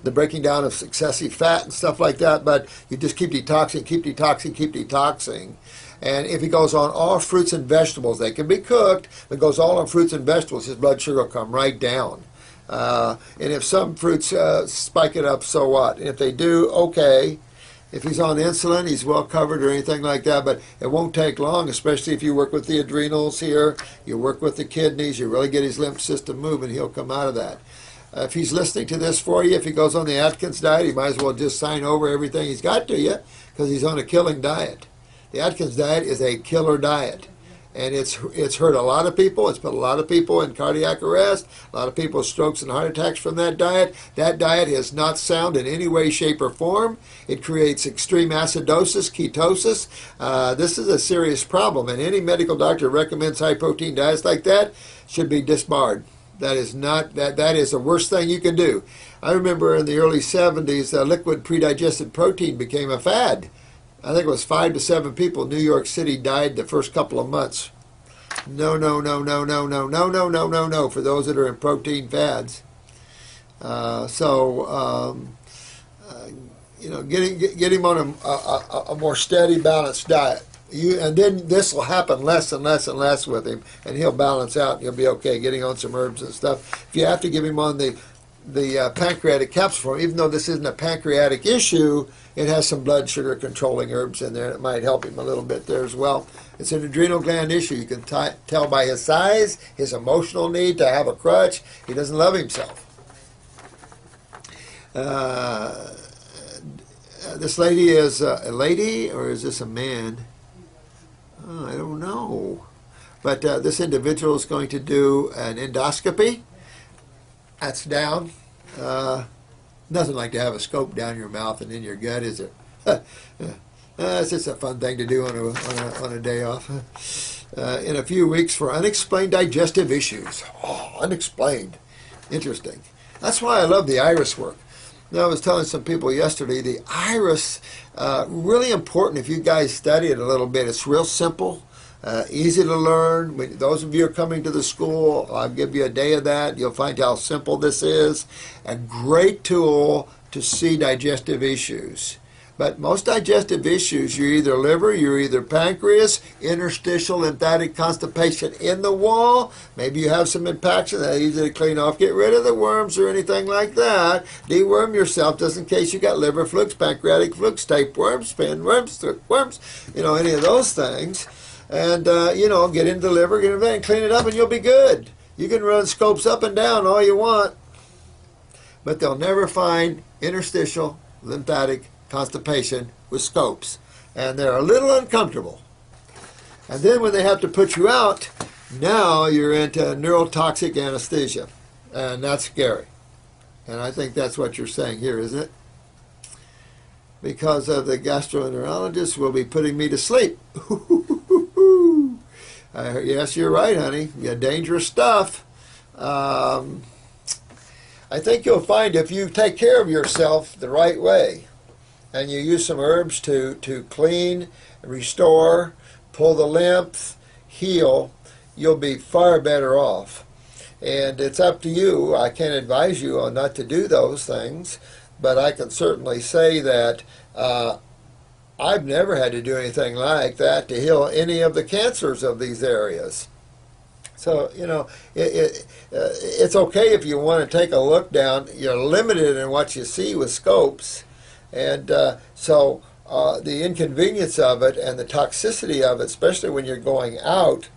the breaking down of excessive fat and stuff like that, but you just keep detoxing, keep detoxing, keep detoxing. And if he goes on all fruits and vegetables, they can be cooked, but goes all on fruits and vegetables, his blood sugar will come right down. And if some fruits spike it up, so what? And if they do, okay. If he's on insulin, he's well covered or anything like that, but it won't take long, especially if you work with the adrenals here, you work with the kidneys, you really get his lymph system moving, he'll come out of that. If he's listening to this for you, if he goes on the Atkins diet, he might as well just sign over everything he's got to you, because he's on a killing diet. The Atkins diet is a killer diet, and it's hurt a lot of people. It's put a lot of people in cardiac arrest, a lot of people with strokes and heart attacks from that diet. That diet is not sound in any way, shape, or form. It creates extreme acidosis, ketosis. This is a serious problem, and any medical doctor who recommends high-protein diets like that should be disbarred. That is not that is the worst thing you can do. I remember in the early 70s, liquid pre-digested protein became a fad. I think it was 5 to 7 people in New York City died the first couple of months. No, no, no, no, no, no, no, no, no, no, no, for those that are in protein fads. Get him on a more steady, balanced diet. And then this will happen less and less and less with him, and he'll balance out, and he'll be okay, getting on some herbs and stuff. If you have to give him on the pancreatic capsule, even though this isn't a pancreatic issue, it has some blood sugar controlling herbs in there. It might help him a little bit there as well. It's an adrenal gland issue. You can tell by his size, his emotional need to have a crutch. He doesn't love himself. This lady is a lady, or is this a man? Oh, I don't know. But this individual is going to do an endoscopy. That's down. Nothing like to have a scope down your mouth and in your gut, is it? It's just a fun thing to do on a day off. In a few weeks for unexplained digestive issues. Oh, unexplained. Interesting. That's why I love the iris work. Now, I was telling some people yesterday, the iris, really important if you guys study it a little bit. It's real simple. Easy to learn. When those of you who are coming to the school, I'll give you a day of that. You'll find how simple this is. A great tool to see digestive issues. But most digestive issues, you're either liver, you're either pancreas, interstitial lymphatic constipation in the wall. Maybe you have some impaction that easy to clean off. Get rid of the worms or anything like that. Deworm yourself just in case you got liver flukes, pancreatic flukes, tapeworms, pinworms, thriftworms, any of those things. And, get into the liver, get into that, and clean it up, and you'll be good. You can run scopes up and down all you want, but they'll never find interstitial lymphatic constipation with scopes, and they're a little uncomfortable. And then when they have to put you out, now you're into neurotoxic anesthesia, and that's scary. And I think that's what you're saying here, isn't it? Because of the gastroenterologist will be putting me to sleep. Yes, you're right, honey. Yeah, dangerous stuff. I think you'll find if you take care of yourself the right way, and you use some herbs to clean, restore, pull the lymph, heal, you'll be far better off. And it's up to you. I can't advise you on not to do those things, but I can certainly say that I've never had to do anything like that to heal any of the cancers of these areas. So, it's okay if you want to take a look down. You're limited in what you see with scopes. And so the inconvenience of it and the toxicity of it, especially when you're going out,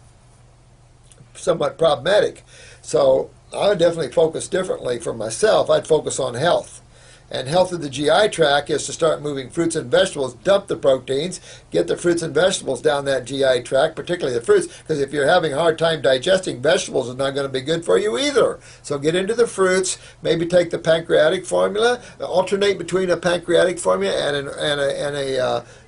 somewhat problematic. So I would definitely focus differently for myself. I'd focus on health. And health of the GI tract is to start moving fruits and vegetables, dump the proteins, get the fruits and vegetables down that GI tract, particularly the fruits, because if you're having a hard time digesting vegetables, it's not going to be good for you either. So get into the fruits, maybe take the pancreatic formula, alternate between a pancreatic formula and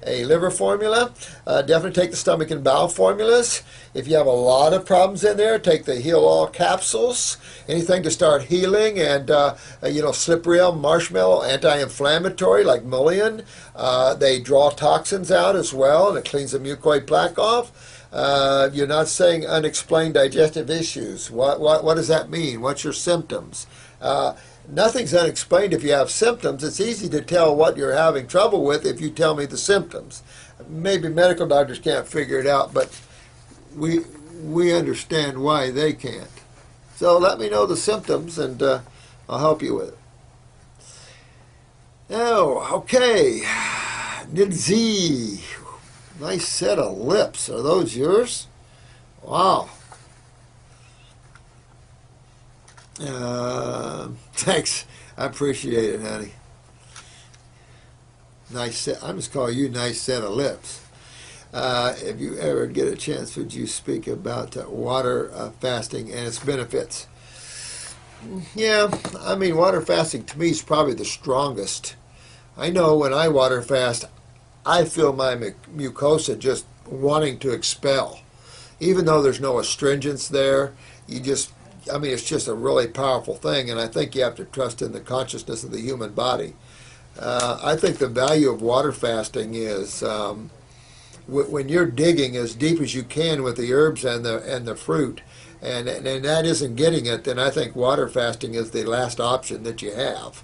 a liver formula. Definitely take the stomach and bowel formulas. If you have a lot of problems in there, take the Heal All capsules. Anything to start healing, and slippery elm, marshmallow, anti-inflammatory like mullein. They draw toxins out as well, and it cleans the mucoid plaque off. You're not saying unexplained digestive issues. What does that mean? What's your symptoms? Nothing's unexplained if you have symptoms. It's easy to tell what you're having trouble with if you tell me the symptoms. Maybe medical doctors can't figure it out, but we understand why they can't. So let me know the symptoms, and I'll help you with it. Oh, okay. Nidzi. Nice set of lips. Are those yours? Wow. Thanks. I appreciate it, honey. Nice set. I'm just calling you nice set of lips. If you ever get a chance, would you speak about water fasting and its benefits? Yeah, I mean, water fasting to me is probably the strongest. I know when I water fast, I feel my mucosa just wanting to expel. Even though there's no astringents there, it's just a really powerful thing, and I think you have to trust in the consciousness of the human body. I think the value of water fasting is when you're digging as deep as you can with the herbs and the fruit, and that isn't getting it, then I think water fasting is the last option that you have.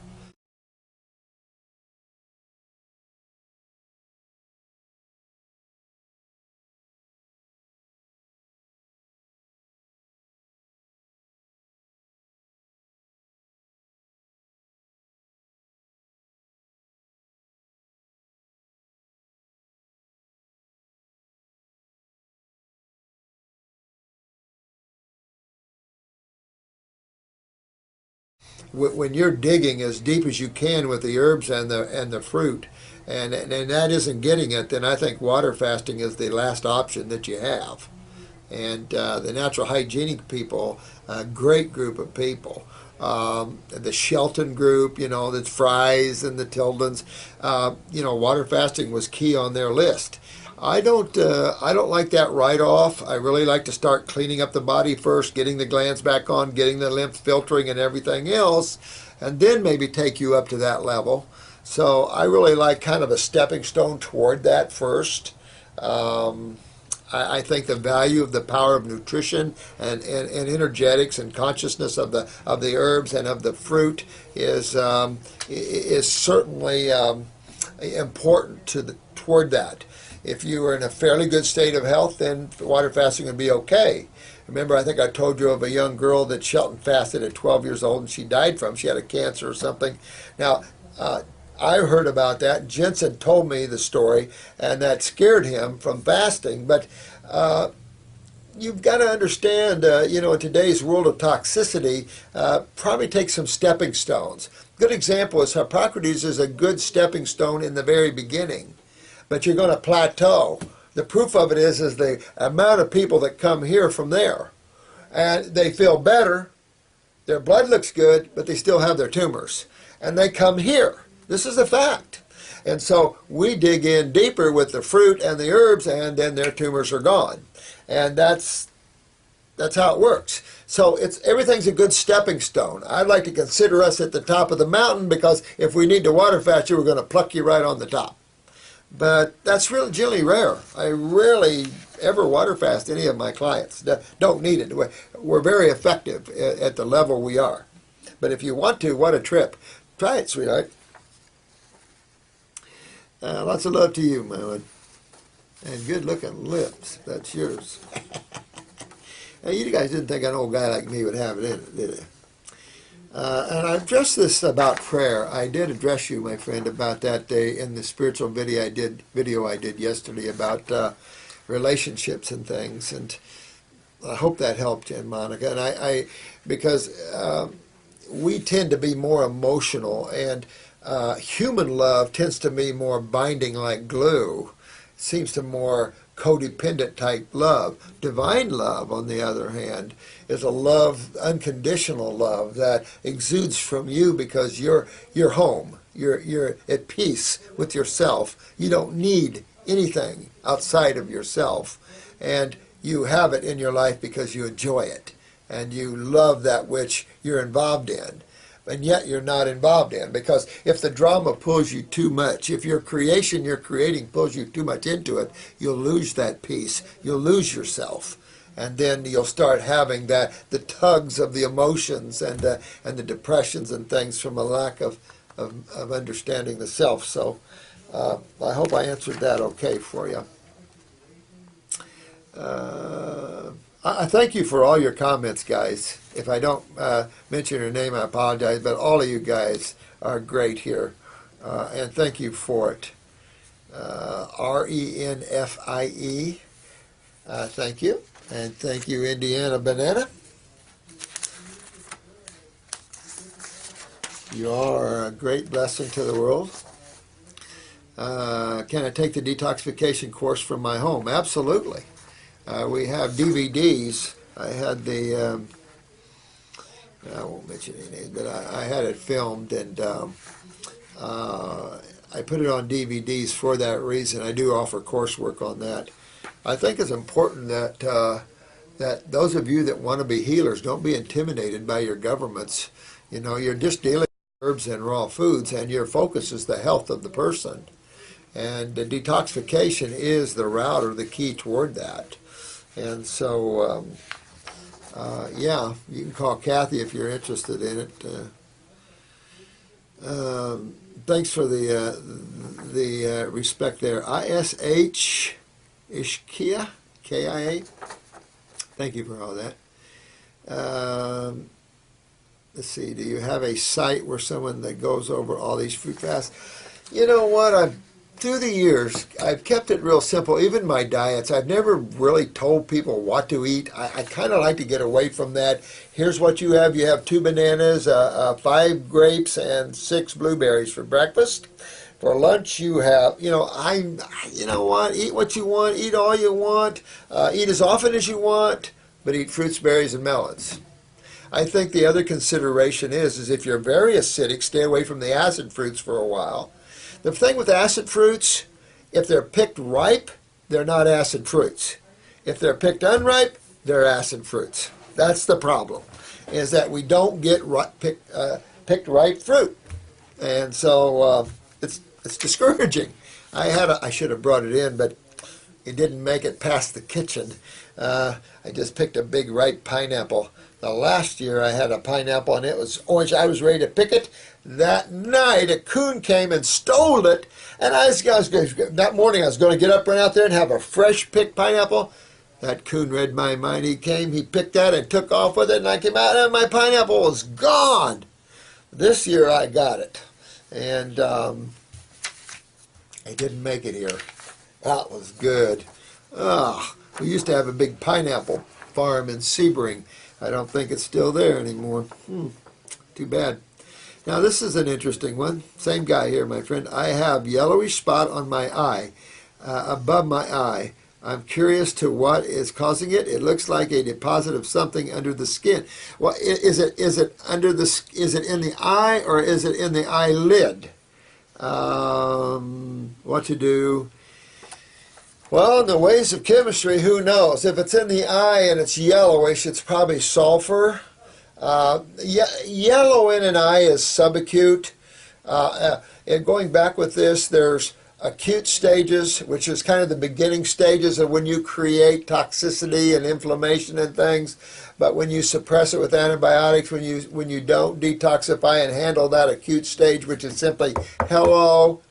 When you're digging as deep as you can with the herbs and the fruit, and that isn't getting it, then I think water fasting is the last option that you have. And the natural hygienic people, a great group of people. The Shelton group, the Fries and the Tildens, water fasting was key on their list. I don't like that right off. I really like to start cleaning up the body first, getting the glands back on, getting the lymph filtering and everything else, and then maybe take you up to that level. So I really like kind of a stepping stone toward that first. I think the value of the power of nutrition and energetics and consciousness of the herbs and of the fruit is certainly important toward that. If you are in a fairly good state of health, then water fasting would be okay. Remember, I think I told you of a young girl that Shelton fasted at 12 years old and she died from. She had a cancer or something. Now, I heard about that. Jensen told me the story, and that scared him from fasting. But you've got to understand, in today's world of toxicity, probably take some stepping stones. Good example is Hippocrates is a good stepping stone in the very beginning, but you're going to plateau. The proof of it is the amount of people that come here from there, and they feel better, their blood looks good, but they still have their tumors, and they come here. This is a fact. And so we dig in deeper with the fruit and the herbs, and then their tumors are gone. And that's how it works. So everything's a good stepping stone. I'd like to consider us at the top of the mountain, because if we need to water fast you, we're going to pluck you right on the top. But that's really generally rare. I rarely ever water fast any of my clients. Don't need it. We're very effective at the level we are. But if you want to, what a trip. Try it, sweetheart. Lots of love to you, Mylon. And good-looking lips. That's yours. Now, you guys didn't think an old guy like me would have it in it, did you? And I addressed this about prayer. I did address you, my friend, about that day in the spiritual video I did yesterday about relationships and things. And I hope that helped you, Monica. And because we tend to be more emotional, and human love tends to be more binding like glue. Seems to more codependent type love. Divine love, on the other hand, is a love, unconditional love that exudes from you because you're home. You're at peace with yourself. You don't need anything outside of yourself, and you have it in your life because you enjoy it and you love that which you're involved in. And yet you're not involved in, because if the drama pulls you too much, if your creation you're creating pulls you too much into it, you'll lose that peace. You'll lose yourself. And then you'll start having the tugs of the emotions and the depressions and things from a lack of understanding the self. So I hope I answered that okay for you. I thank you for all your comments, guys. If I don't mention your name, I apologize, but all of you guys are great here, and thank you for it. RENFIE, thank you, and thank you, Indiana Banana. You are a great blessing to the world. Can I take the detoxification course from my home? Absolutely. We have DVDs. I had the, I won't mention any names, but I had it filmed, and I put it on DVDs for that reason. I do offer coursework on that. I think it's important that that those of you that want to be healers don't be intimidated by your governments. You know, you're just dealing with herbs and raw foods, and your focus is the health of the person. And the detoxification is the route or the key toward that. And so, yeah, you can call Kathy if you're interested in it. Thanks for the respect there. ISH Ishkia, KIA. Thank you for all that. Let's see. Do you have a site where someone that goes over all these food fasts? You know what? Through the years, I've kept it real simple. Even my diets, I've never really told people what to eat. I kind of like to get away from that. Here's what you have. You have 2 bananas, 5 grapes, and 6 blueberries for breakfast. For lunch, you have, you know what? Eat what you want. Eat all you want. Eat as often as you want, but eat fruits, berries, and melons. I think the other consideration is if you're very acidic, stay away from the acid fruits for a while. The thing with acid fruits, if they're picked ripe, they're not acid fruits. If they're picked unripe, they're acid fruits. That's the problem, is that we don't get picked ripe fruit. And so it's discouraging. I should have brought it in, but it didn't make it past the kitchen. I just picked a big ripe pineapple The last year I had a pineapple and it was orange. I was ready to pick it. That night a coon came and stole it. And that morning I was going to get up, run out there and have a fresh picked pineapple. That coon read my mind. He came, he picked that and took off with it. And I came out and my pineapple was gone. This year I got it. And I didn't make it here. That was good. We used to have a big pineapple farm in Sebring. I don't think it's still there anymore. Too bad. Now this is an interesting one. Same guy here, my friend. I have yellowish spot on my eye, above my eye. I'm curious to what is causing it. It looks like a deposit of something under the skin. Well, is it under the? Is it in the eye or is it in the eyelid? What to do? Well, in the ways of chemistry, who knows? If it's in the eye and it's yellowish, it's probably sulfur. Yellow in an eye is subacute. And going back with this, there's acute stages, which is kind of the beginning stages of when you create toxicity and inflammation and things. But when you suppress it with antibiotics, when you don't detoxify and handle that acute stage, which is simply, hello,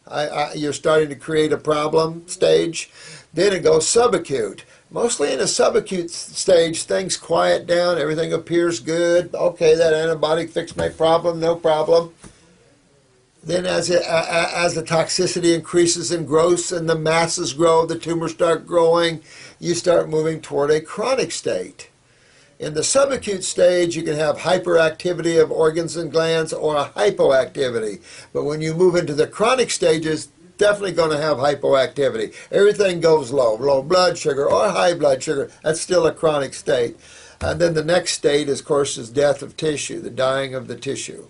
you're starting to create a problem stage, then it goes subacute. Mostly in a subacute stage, things quiet down, everything appears good. Okay, that antibiotic fixed my problem, no problem. Then as the toxicity increases and grows and the masses grow, the tumors start growing, you start moving toward a chronic state. In the subacute stage, you can have hyperactivity of organs and glands or a hypoactivity. But when you move into the chronic stages, definitely going to have hypoactivity. Everything goes low blood sugar or high blood sugar. That's still a chronic state. And then the next state, of course, is death of tissue, the dying of the tissue.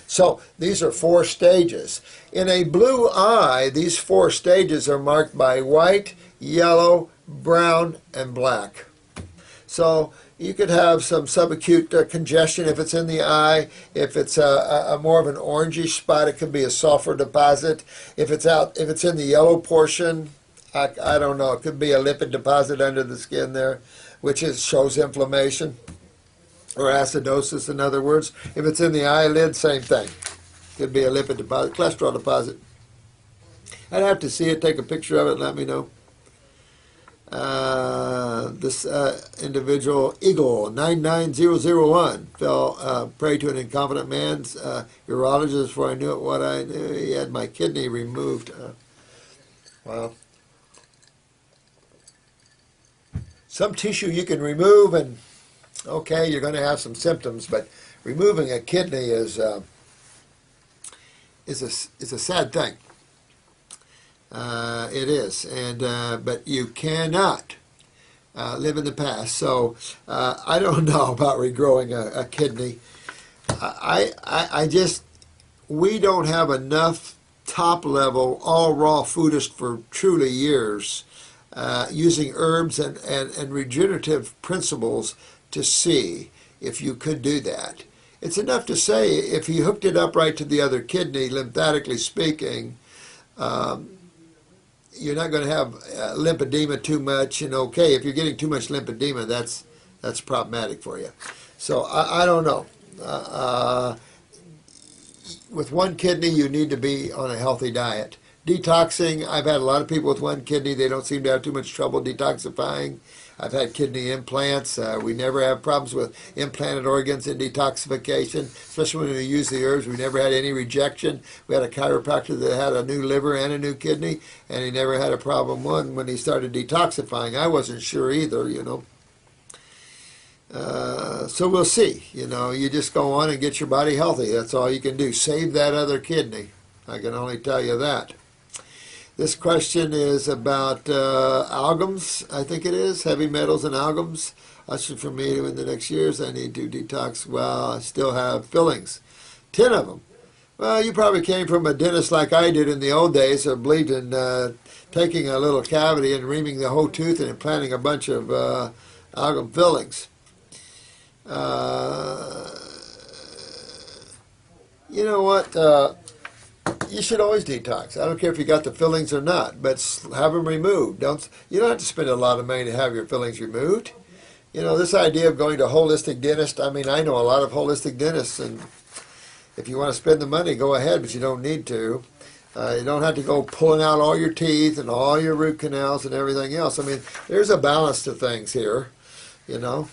So these are 4 stages. In a blue eye, these 4 stages are marked by white, yellow, brown, and black. So you could have some subacute congestion if it's in the eye. If it's a more of an orangish spot, it could be a sulfur deposit. If it's in the yellow portion, I don't know. It could be a lipid deposit under the skin there, which shows inflammation or acidosis. In other words, if it's in the eyelid, same thing. Could be a lipid deposit, cholesterol deposit. I'd have to see it, take a picture of it, and let me know. This individual, Eagle 99001, fell prey to an incompetent man's urologist. Before I knew it, what I knew, he had my kidney removed. Well, some tissue you can remove, and okay, you're going to have some symptoms, but removing a kidney is a sad thing. It is, and but you cannot live in the past. So I don't know about regrowing a kidney. We don't have enough top level, all raw foodist for truly years, using herbs and regenerative principles to see if you could do that. It's enough to say if you hooked it up right to the other kidney, lymphatically speaking, you're not going to have lymphedema too much. And okay, if you're getting too much lymphedema, that's problematic for you. So I don't know. With one kidney, you need to be on a healthy diet. Detoxing, I've had a lot of people with one kidney. They don't seem to have too much trouble detoxifying. I've had kidney implants. We never have problems with implanted organs and detoxification, especially when we use the herbs. We never had any rejection. We had a chiropractor that had a new liver and a new kidney, and he never had a problem when he started detoxifying. I wasn't sure either, you know. So we'll see. You know, you just go on and get your body healthy. That's all you can do. Save that other kidney. I can only tell you that. This question is about amalgams, I think it is, heavy metals and amalgams. Question for me in the next years. I need to detox. Well, I still have fillings, 10 of them. Well, you probably came from a dentist like I did in the old days, or believed in taking a little cavity and reaming the whole tooth and implanting a bunch of amalgam fillings. You know what? You should always detox. I don't care if you got the fillings or not, but have them removed. You don't have to spend a lot of money to have your fillings removed. You know, this idea of going to a holistic dentist, I mean, I know a lot of holistic dentists, and if you want to spend the money, go ahead, but you don't need to. You don't have to go pulling out all your teeth and all your root canals and everything else. I mean, there's a balance to things here. You know,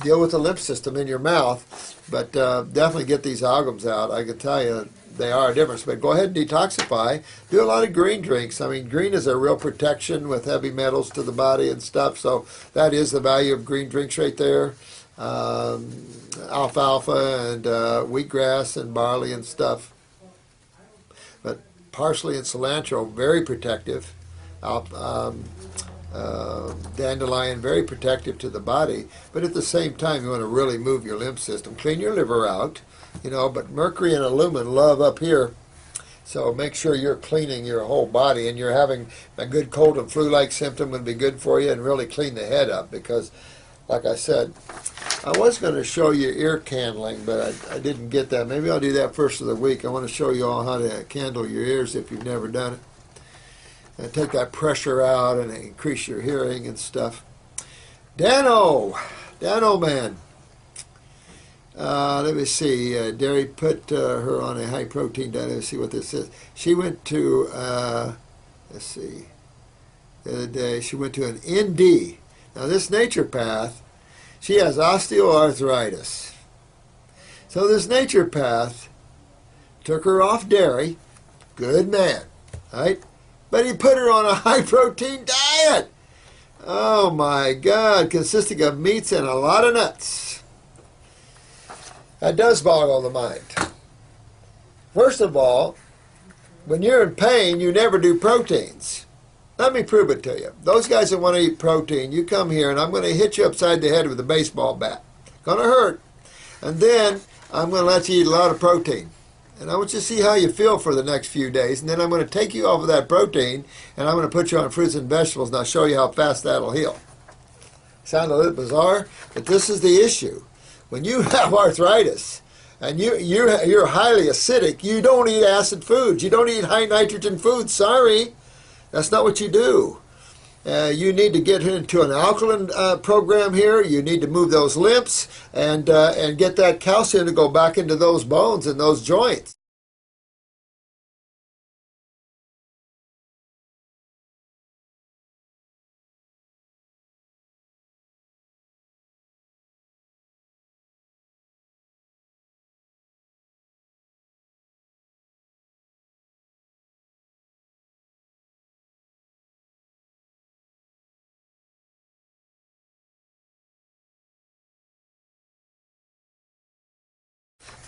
deal with the lymph system in your mouth, but definitely get these amalgams out. I can tell you they are a difference. But go ahead and detoxify. Do a lot of green drinks. I mean, green is a real protection with heavy metals to the body and stuff. So that is the value of green drinks right there. Alfalfa and wheatgrass and barley and stuff. But parsley and cilantro, very protective. Dandelion, very protective to the body, but at the same time you want to really move your lymph system, clean your liver out, you know, but mercury and aluminum love up here, so make sure you're cleaning your whole body, and you're having a good cold and flu-like symptom would be good for you, and really clean the head up, because like I said, I was going to show you ear candling, but I didn't get that. Maybe I'll do that first of the week. I want to show you all how to candle your ears if you've never done it. And take that pressure out and increase your hearing and stuff. Dano man. Let me see. Derry put her on a high protein diet. Let's see what this is. She went to, let's see, the other day, she went to an ND. Now this naturopath, she has osteoarthritis. So this naturopath took her off dairy. Good man, right? But he put her on a high-protein diet. Oh, my God, consisting of meats and a lot of nuts. That does boggle the mind. First of all, when you're in pain, you never do proteins. Let me prove it to you. Those guys that want to eat protein, you come here, and I'm going to hit you upside the head with a baseball bat. Going to hurt. And then I'm going to let you eat a lot of protein. And I want you to see how you feel for the next few days. And then I'm going to take you off of that protein, and I'm going to put you on fruits and vegetables, and I'll show you how fast that'll heal. Sound a little bizarre, but this is the issue. When you have arthritis, and you're highly acidic, you don't eat acid foods. You don't eat high nitrogen foods. Sorry. That's not what you do. You need to get into an alkaline program here. You need to move those lymphs and get that calcium to go back into those bones and those joints.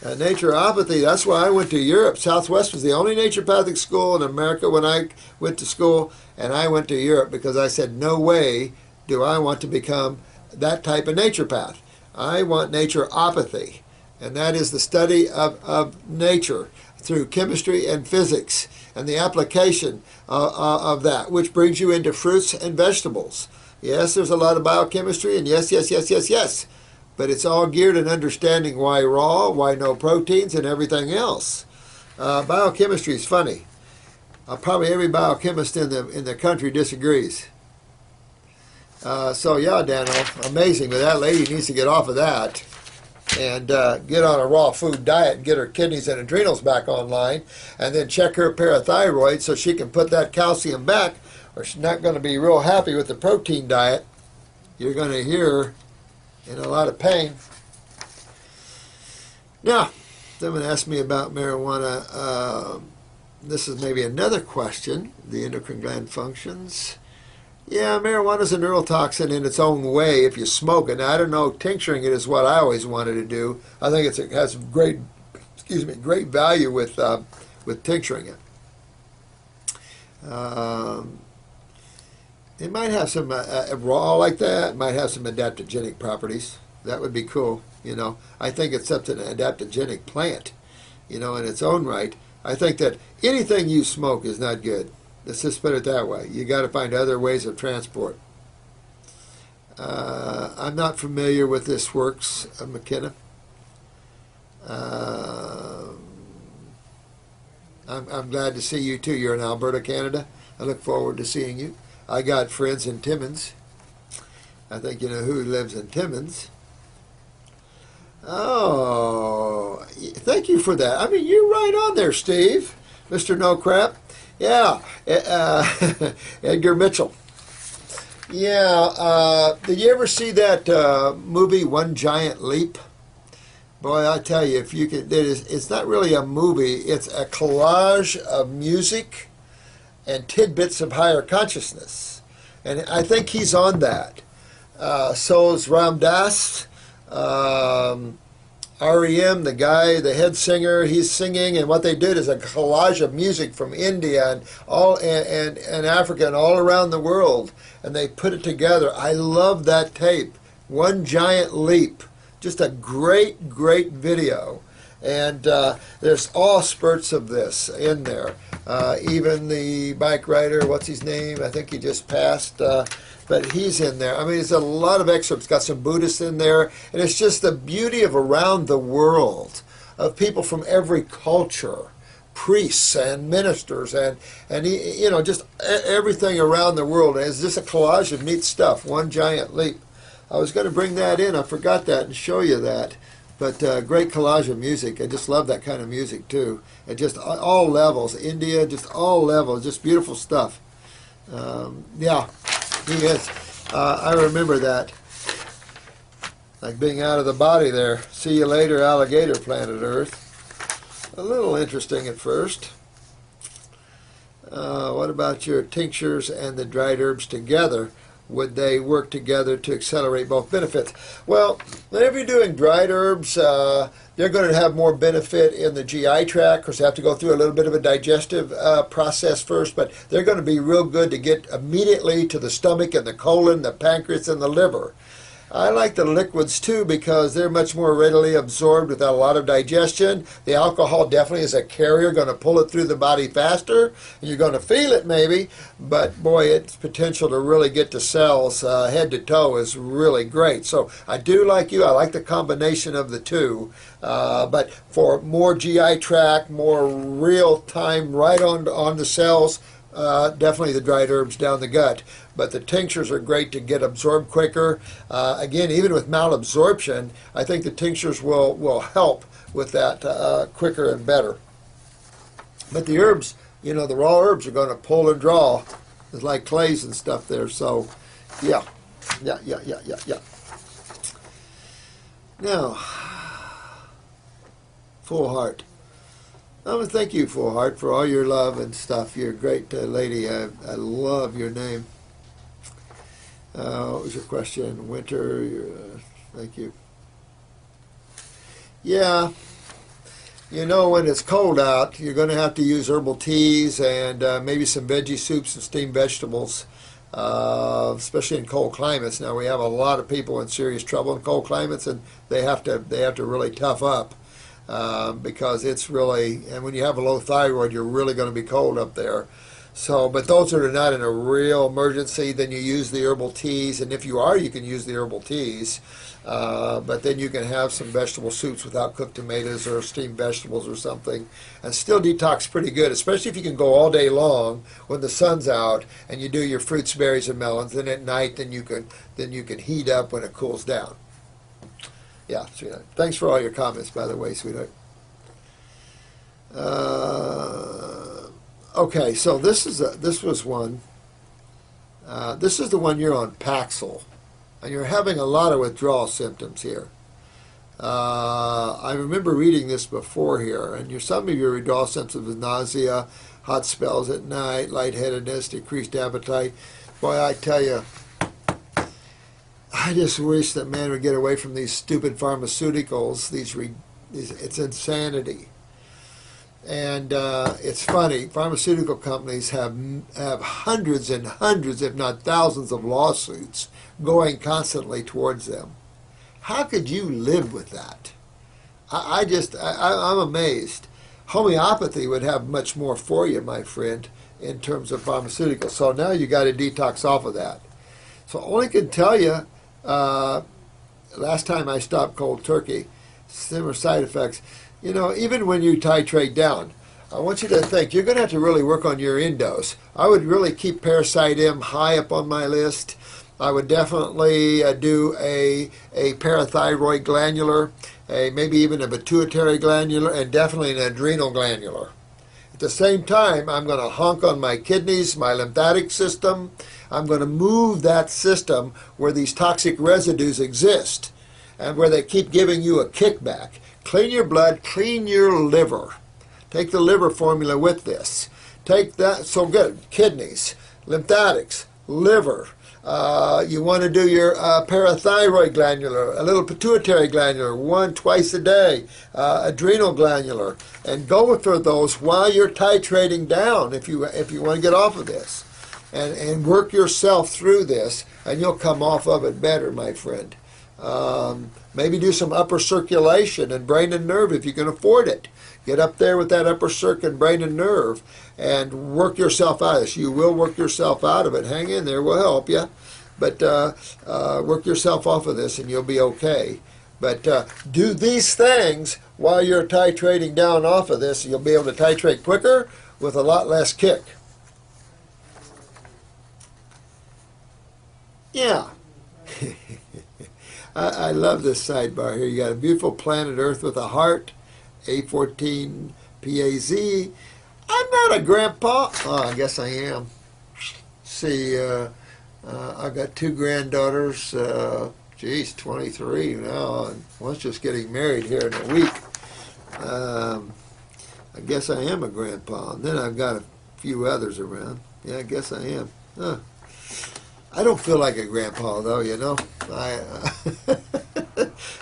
Naturopathy, that's why I went to Europe. Southwest was the only naturopathic school in America when I went to school, and I went to Europe because I said, no way do I want to become that type of naturopath. I want naturopathy, and that is the study of nature through chemistry and physics and the application of that, which brings you into fruits and vegetables. Yes, there's a lot of biochemistry, and yes. But it's all geared in understanding why raw, why no proteins, and everything else. Biochemistry is funny. Probably every biochemist in the country disagrees. So yeah, Dano, amazing. But that lady needs to get off of that and get on a raw food diet and get her kidneys and adrenals back online, and then check her parathyroid so she can put that calcium back, or she's not going to be real happy with the protein diet. You're going to hear her in a lot of pain. Now, someone asked me about marijuana. This is maybe another question. The endocrine gland functions. Yeah, marijuana is a neurotoxin in its own way if you smoke it. Now, I don't know, tincturing it is what I always wanted to do. I think it has great value with tincturing it. It might have some, raw like that, it might have some adaptogenic properties. That would be cool, you know. I think it's such an adaptogenic plant, you know, in its own right. I think that anything you smoke is not good. Let's just put it that way. You got to find other ways of transport. I'm not familiar with this works, McKenna. I'm glad to see you too. You're in Alberta, Canada. I look forward to seeing you. I got friends in Timmins. I think you know who lives in Timmins. Oh, thank you for that. I mean, you're right on there, Steve. Mr. No Crap. Yeah, Edgar Mitchell. Yeah, did you ever see that movie One Giant Leap? Boy, I tell you, if you could, it's not really a movie. It's a collage of music and tidbits of higher consciousness, and I think he's on that. So is Ram Dass. REM, the guy, the head singer, he's singing, and what they did is a collage of music from India and and Africa and all around the world, and they put it together. I love that tape. One Giant Leap, just a great, great video, and there's all spurts of this in there. Even the bike rider, what's his name? I think he just passed. But he's in there. I mean, there's a lot of excerpts. Got some Buddhists in there. And it's just the beauty of around the world, of people from every culture, priests and ministers, and you know, just everything around the world. And it's just a collage of neat stuff. One Giant Leap. I was going to bring that in. I forgot that and show you that. But great collage of music. I just love that kind of music, too. And just all levels. India, just all levels. Just beautiful stuff. Yeah. He is. I remember that. Like being out of the body there. See you later, alligator, planet Earth. A little interesting at first. What about your tinctures and the dried herbs together? Would they work together to accelerate both benefits? Well, whenever you're doing dried herbs, they're going to have more benefit in the GI tract. Of course, they have to go through a little bit of a digestive process first, but they're going to be real good to get immediately to the stomach and the colon, the pancreas, and the liver. I like the liquids too because they're much more readily absorbed without a lot of digestion. The alcohol definitely is a carrier, going to pull it through the body faster. You're going to feel it maybe, but boy, its potential to really get to cells head to toe is really great. So I do like you. I like the combination of the two. But for more GI tract, more real time right on the cells, definitely the dried herbs down the gut. But the tinctures are great to get absorbed quicker. Again, even with malabsorption, I think the tinctures will help with that quicker and better. But the herbs, you know, the raw herbs are going to pull and draw. It's like clays and stuff there. So, yeah. Now, Full Heart. I want to thank you, Full Heart, for all your love and stuff. You're a great lady. I love your name. What was your question? Winter, thank you. Yeah, you know, when it's cold out, you're going to have to use herbal teas and maybe some veggie soups and steamed vegetables, especially in cold climates. Now, we have a lot of people in serious trouble in cold climates, and they have to really tough up. Because it's really, and when you have a low thyroid, you're really going to be cold up there. So, but those that are not in a real emergency, then you use the herbal teas, and if you are, you can use the herbal teas. But then you can have some vegetable soups without cooked tomatoes or steamed vegetables or something, and still detox pretty good, especially if you can go all day long when the sun's out and you do your fruits, berries, and melons. Then at night, then you can heat up when it cools down. Yeah, sweetheart. Thanks for all your comments, by the way, sweetheart. Okay, so this was one. This is the one you're on Paxil, and you're having a lot of withdrawal symptoms here. I remember reading this before here, and some of your withdrawal symptoms is nausea, hot spells at night, lightheadedness, decreased appetite. Boy, I tell you, I just wish that man would get away from these stupid pharmaceuticals. It's insanity. And it's funny, pharmaceutical companies have hundreds and hundreds, if not thousands, of lawsuits going constantly towards them. How could you live with that? I'm amazed. Homeopathy would have much more for you, my friend, in terms of pharmaceuticals. So now you got to detox off of that. So I only can tell you, last time I stopped cold turkey, similar side effects. You know, even when you titrate down, I want you to think, you're going to have to really work on your endos. I would really keep Parasite M high up on my list. I would definitely do a parathyroid glandular, maybe even a pituitary glandular, and definitely an adrenal glandular. At the same time, I'm going to honk on my kidneys, my lymphatic system. I'm going to move that system where these toxic residues exist and where they keep giving you a kickback. Clean your blood, clean your liver. Take the liver formula with this. Take that, so good, kidneys, lymphatics, liver. You want to do your parathyroid glandular, a little pituitary glandular, twice a day, adrenal glandular, and go for those while you're titrating down if you want to get off of this, and work yourself through this, and you'll come off of it better, my friend. Maybe do some upper circulation and brain and nerve if you can afford it. Get up there with that upper circuit, brain and nerve, and work yourself out of this. You will work yourself out of it. Hang in there. We'll help you. But work yourself off of this and you'll be okay. But do these things while you're titrating down off of this. You'll be able to titrate quicker with a lot less kick. Yeah. I love this sidebar here. You got a beautiful planet Earth with a heart. A14 PAZ. I'm not a grandpa. Oh, I guess I am. See, I got 2 granddaughters. Geez, 23 now. And one's just getting married here in a week. I guess I am a grandpa. And then I've got a few others around. Yeah, I guess I am. I don't feel like a grandpa, though, you know. I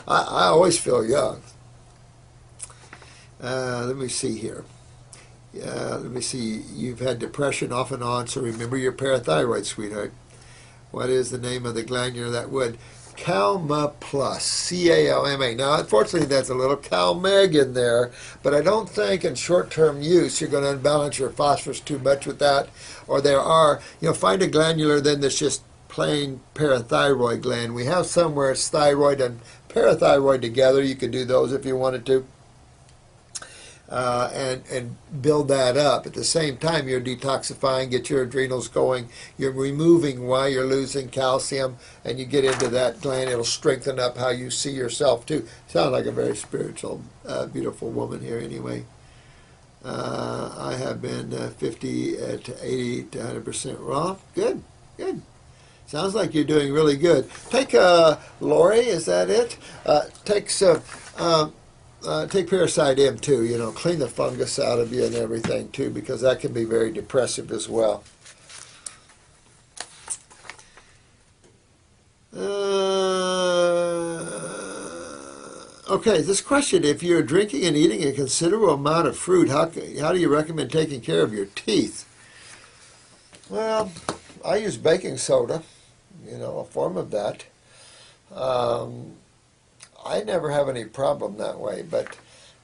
always feel young. Let me see here. Let me see. You've had depression off and on, so remember your parathyroid, sweetheart. What is the name of the glandular that would? Calma Plus, C-A-L-M-A. Now, unfortunately, that's a little CalMeg in there, but I don't think in short-term use you're going to unbalance your phosphorus too much with that. Or there are, find a glandular then that's just plain parathyroid gland. We have some where it's thyroid and parathyroid together. You could do those if you wanted to. And build that up. At the same time, you're detoxifying, get your adrenals going, you're removing why you're losing calcium, and you get into that gland. It'll strengthen up how you see yourself, too. Sound like a very spiritual, beautiful woman here, anyway. I have been 50 to 80 to 100% raw. Good, good. Sounds like you're doing really good. Take, Lori, is that it? Take some... take Parasite M too, clean the fungus out of you and everything too, because that can be very depressive as well. Okay, this question, if you're drinking and eating a considerable amount of fruit, how do you recommend taking care of your teeth? Well, I use baking soda, a form of that. I never have any problem that way, but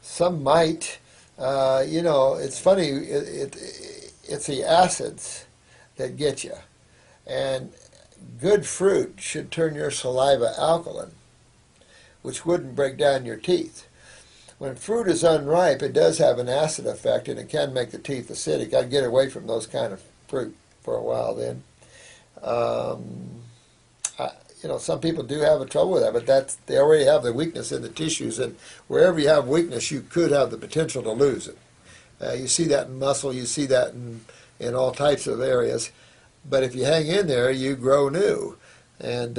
some might. It's funny. It's the acids that get you, and good fruit should turn your saliva alkaline, which wouldn't break down your teeth. When fruit is unripe, it does have an acid effect, and it can make the teeth acidic. I'd get away from those kind of fruit for a while then. Some people do have a trouble with that, but they already have the weakness in the tissues, and wherever you have weakness, you could have the potential to lose it. You see that in muscle, you see that in all types of areas, but if you hang in there, you grow new, and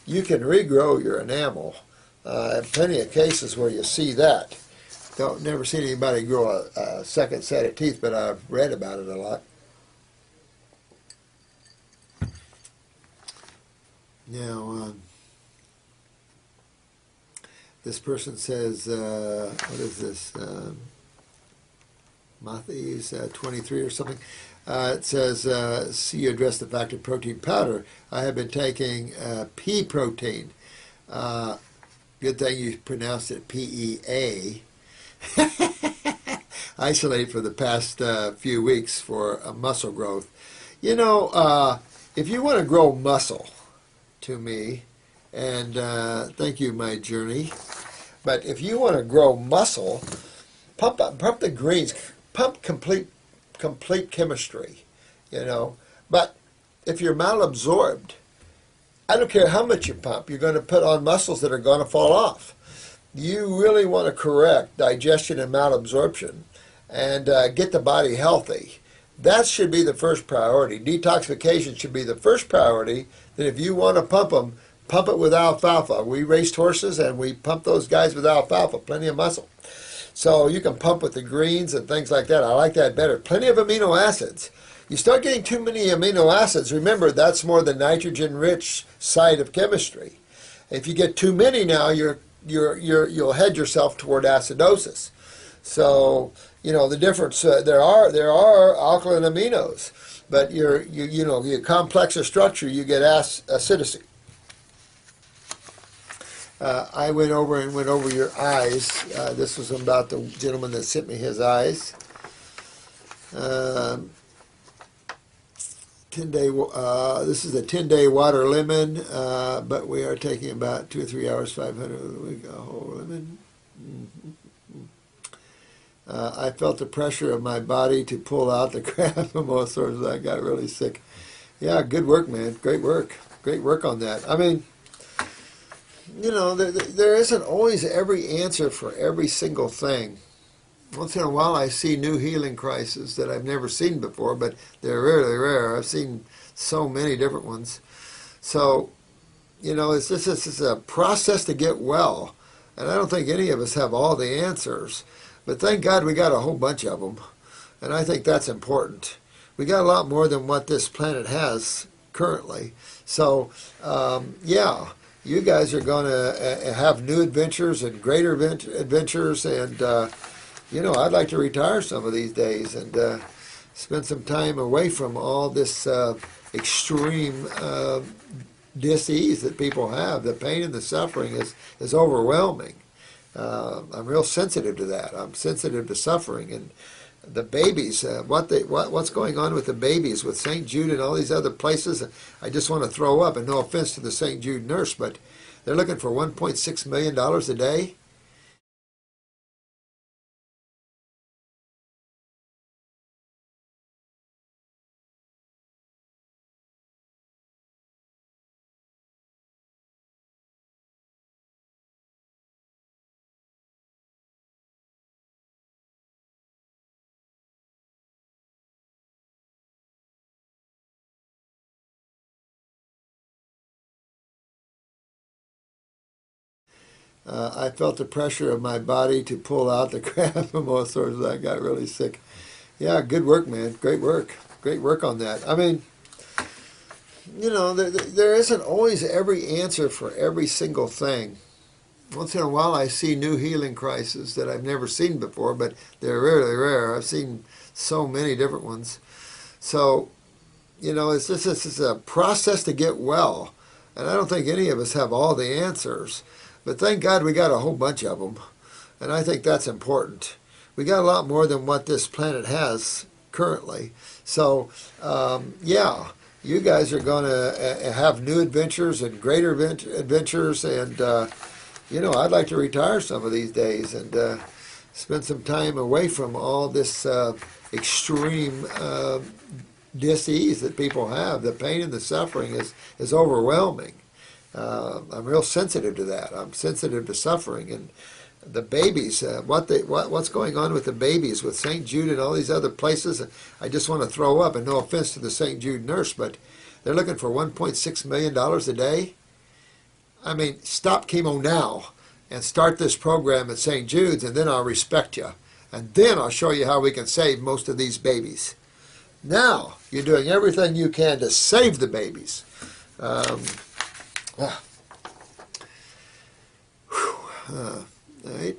you can regrow your enamel. Plenty of cases where you see that. Never seen anybody grow a second set of teeth, but I've read about it a lot. Now, this person says, what is this? Matthews 23 or something. It says, see you address the fact of protein powder. I have been taking pea protein. Good thing you pronounced it P-E-A. Isolated for the past few weeks for muscle growth. If you want to grow muscle, to me, and thank you, my journey. But if you want to grow muscle, pump the greens, pump complete chemistry, But if you're malabsorbed, I don't care how much you pump, you're going to put on muscles that are going to fall off. You really want to correct digestion and malabsorption and get the body healthy. That should be the first priority. Detoxification should be the first priority. Then if you want to pump them, pump it with alfalfa. We raced horses and we pumped those guys with alfalfa, plenty of muscle. So you can pump with the greens and things like that. I like that better. Plenty of amino acids. You start getting too many amino acids, remember that's more the nitrogen-rich side of chemistry. If you get too many now, you'll head yourself toward acidosis. So the difference there are alkaline aminos, but your complexer structure you get acidity. I went over your eyes. This was about the gentleman that sent me his eyes. 10-day. This is a 10-day water lemon, but we are taking about 2 or 3 hours, 500 a week. A whole lemon. I felt the pressure of my body to pull out the crap from most sources. I got really sick. Yeah, good work, man. Great work. Great work on that. I mean, there isn't always every answer for every single thing. Once in a while I see new healing crises that I've never seen before, but they're really rare. I've seen so many different ones. So, it's a process to get well. And I don't think any of us have all the answers. But thank God we got a whole bunch of them. And I think that's important. We got a lot more than what this planet has currently. So, yeah, you guys are going to have new adventures and greater adventures. And, I'd like to retire some of these days and spend some time away from all this extreme dis-ease that people have. The pain and the suffering is overwhelming. I'm real sensitive to that. I'm sensitive to suffering and the babies. What's going on with the babies with St. Jude and all these other places? I just want to throw up. And no offense to the St. Jude nurse, but they're looking for $1.6 million a day. I felt the pressure of my body to pull out the crap from most sources. I got really sick. Yeah, good work, man. Great work. Great work on that. I mean, there isn't always every answer for every single thing. Once in a while I see new healing crises that I've never seen before, but they're really rare. I've seen so many different ones. So, it's a process to get well. And I don't think any of us have all the answers. But thank God we got a whole bunch of them. And I think that's important. We got a lot more than what this planet has currently. So, yeah, you guys are going to have new adventures and greater adventures. And, I'd like to retire some of these days and spend some time away from all this extreme dis-ease that people have. The pain and the suffering is overwhelming. I'm real sensitive to that. I'm sensitive to suffering and the babies. What's going on with the babies with St. Jude and all these other places? I just want to throw up. And no offense to the St. Jude nurse, but they're looking for $1.6 million a day. I mean, stop chemo now and start this program at St. Jude's, and then I'll respect you. And then I'll show you how we can save most of these babies. Now you're doing everything you can to save the babies. Right,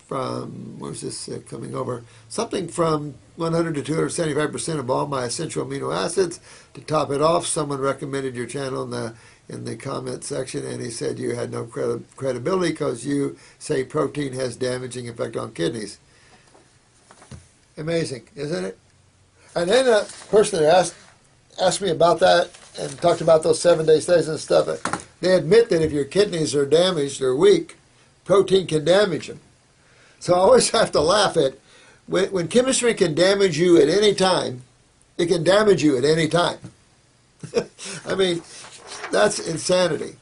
from, where's this coming over? Something from 100 to 275% of all my essential amino acids. To top it off, someone recommended your channel in the comment section, and he said you had no credibility because you say protein has damaging effect on kidneys. Amazing, isn't it? And then a person asked me about that and talked about those 7-day stays and stuff. They admit that if your kidneys are damaged or weak, protein can damage them. So I always have to laugh at when chemistry can damage you at any time, it can damage you at any time. I mean, that's insanity.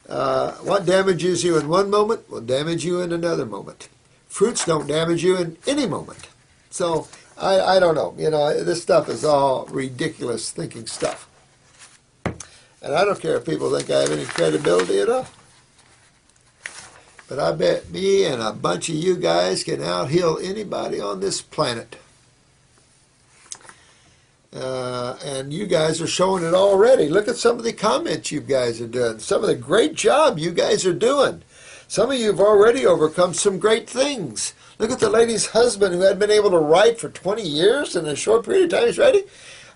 What damages you in one moment will damage you in another moment. Fruits don't damage you in any moment. So, I don't know. You know, this stuff is all ridiculous thinking stuff. And I don't care if people think I have any credibility at all. But I bet me and a bunch of you guys can out-heal anybody on this planet. And you guys are showing it already. Look at some of the comments you guys are doing. Some of the great job you guys are doing. Some of you have already overcome some great things. Look at the lady's husband who had been able to write for 20 years in a short period of time. He's writing.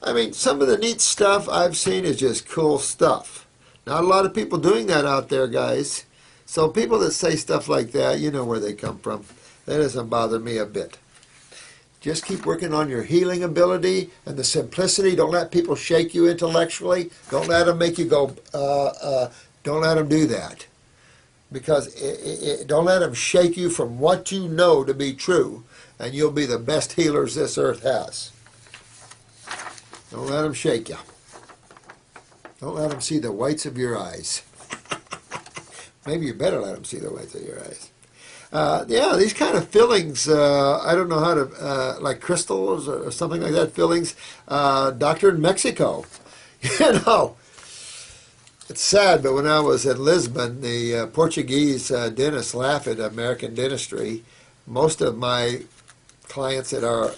I mean, some of the neat stuff I've seen is just cool stuff. Not a lot of people doing that out there, guys. So people that say stuff like that, you know where they come from. That doesn't bother me a bit. Just keep working on your healing ability and the simplicity. Don't let people shake you intellectually. Don't let them make you go, don't let them do that. Because don't let them shake you from what you know to be true, and you'll be the best healers this earth has. Don't let them shake you. Don't let them see the whites of your eyes. Maybe you better let them see the whites of your eyes. Yeah, these kind of fillings, I don't know how to, like crystals or something like that, fillings, doctor in Mexico. You know, it's sad, but when I was in Lisbon, the Portuguese dentists laugh at American dentistry. Most of my clients that are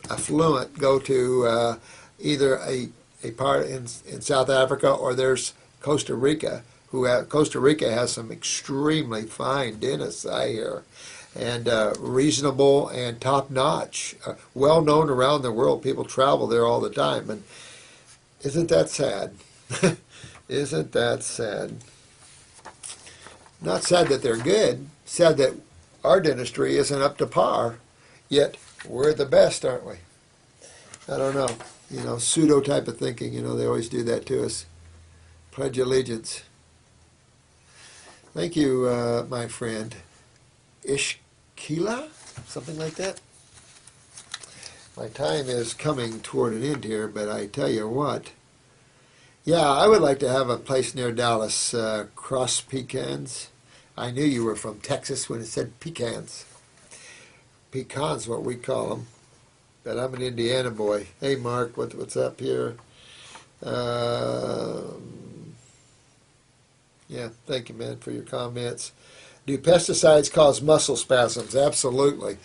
affluent go to either a part in South Africa, or there's Costa Rica. Costa Rica has some extremely fine dentists, I hear, and reasonable and top-notch, well known around the world. People travel there all the time, and isn't that sad? Isn't that sad? Not sad that they're good, sad that our dentistry isn't up to par, yet we're the best, aren't we? I don't know. You know, pseudo type of thinking, you know, they always do that to us. Pledge allegiance. Thank you, my friend. Ishkila? Something like that? My time is coming toward an end here, but I tell you what. Yeah, I would like to have a place near Dallas, Cross Pecans. I knew you were from Texas when it said pecans. Pecans, what we call them. But I'm an Indiana boy. Hey, Mark, what's up here? Yeah, thank you, man, for your comments. Do pesticides cause muscle spasms? Absolutely.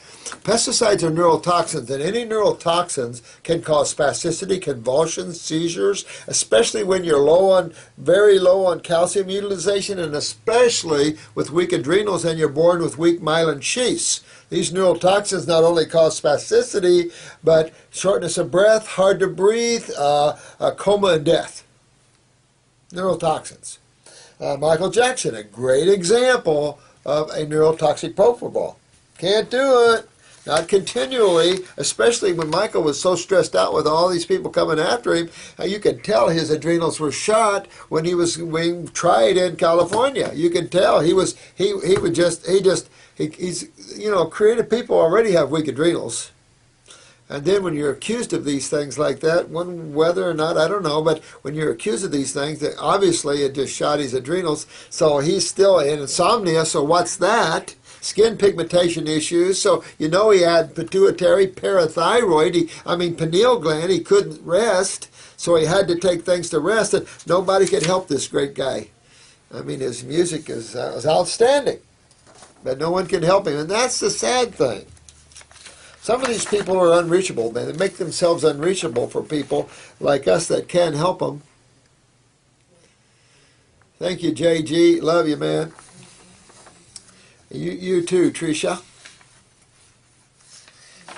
Pesticides are neurotoxins, and any neurotoxins can cause spasticity, convulsions, seizures, especially when you're very low on calcium utilization, and especially with weak adrenals and you're born with weak myelin sheaths. These neurotoxins not only cause spasticity, but shortness of breath, hard to breathe, coma, and death. Neurotoxins. Michael Jackson, a great example of a neurotoxic propofol. Can't do it. Not continually, especially when Michael was so stressed out with all these people coming after him. You could tell his adrenals were shot when he was being tried in California. You could tell he's you know, creative people already have weak adrenals. And then when you're accused of these things like that, whether or not, I don't know, but when you're accused of these things, obviously it just shot his adrenals. So he's still in insomnia, so what's that? Skin pigmentation issues, so you know he had pituitary, parathyroid, pineal gland, he couldn't rest, so he had to take things to rest, and nobody could help this great guy. I mean, his music is outstanding, but no one can help him, and that's the sad thing. Some of these people are unreachable, man. They make themselves unreachable for people like us that can help them. Thank you, JG. Love you, man. You too, Tricia.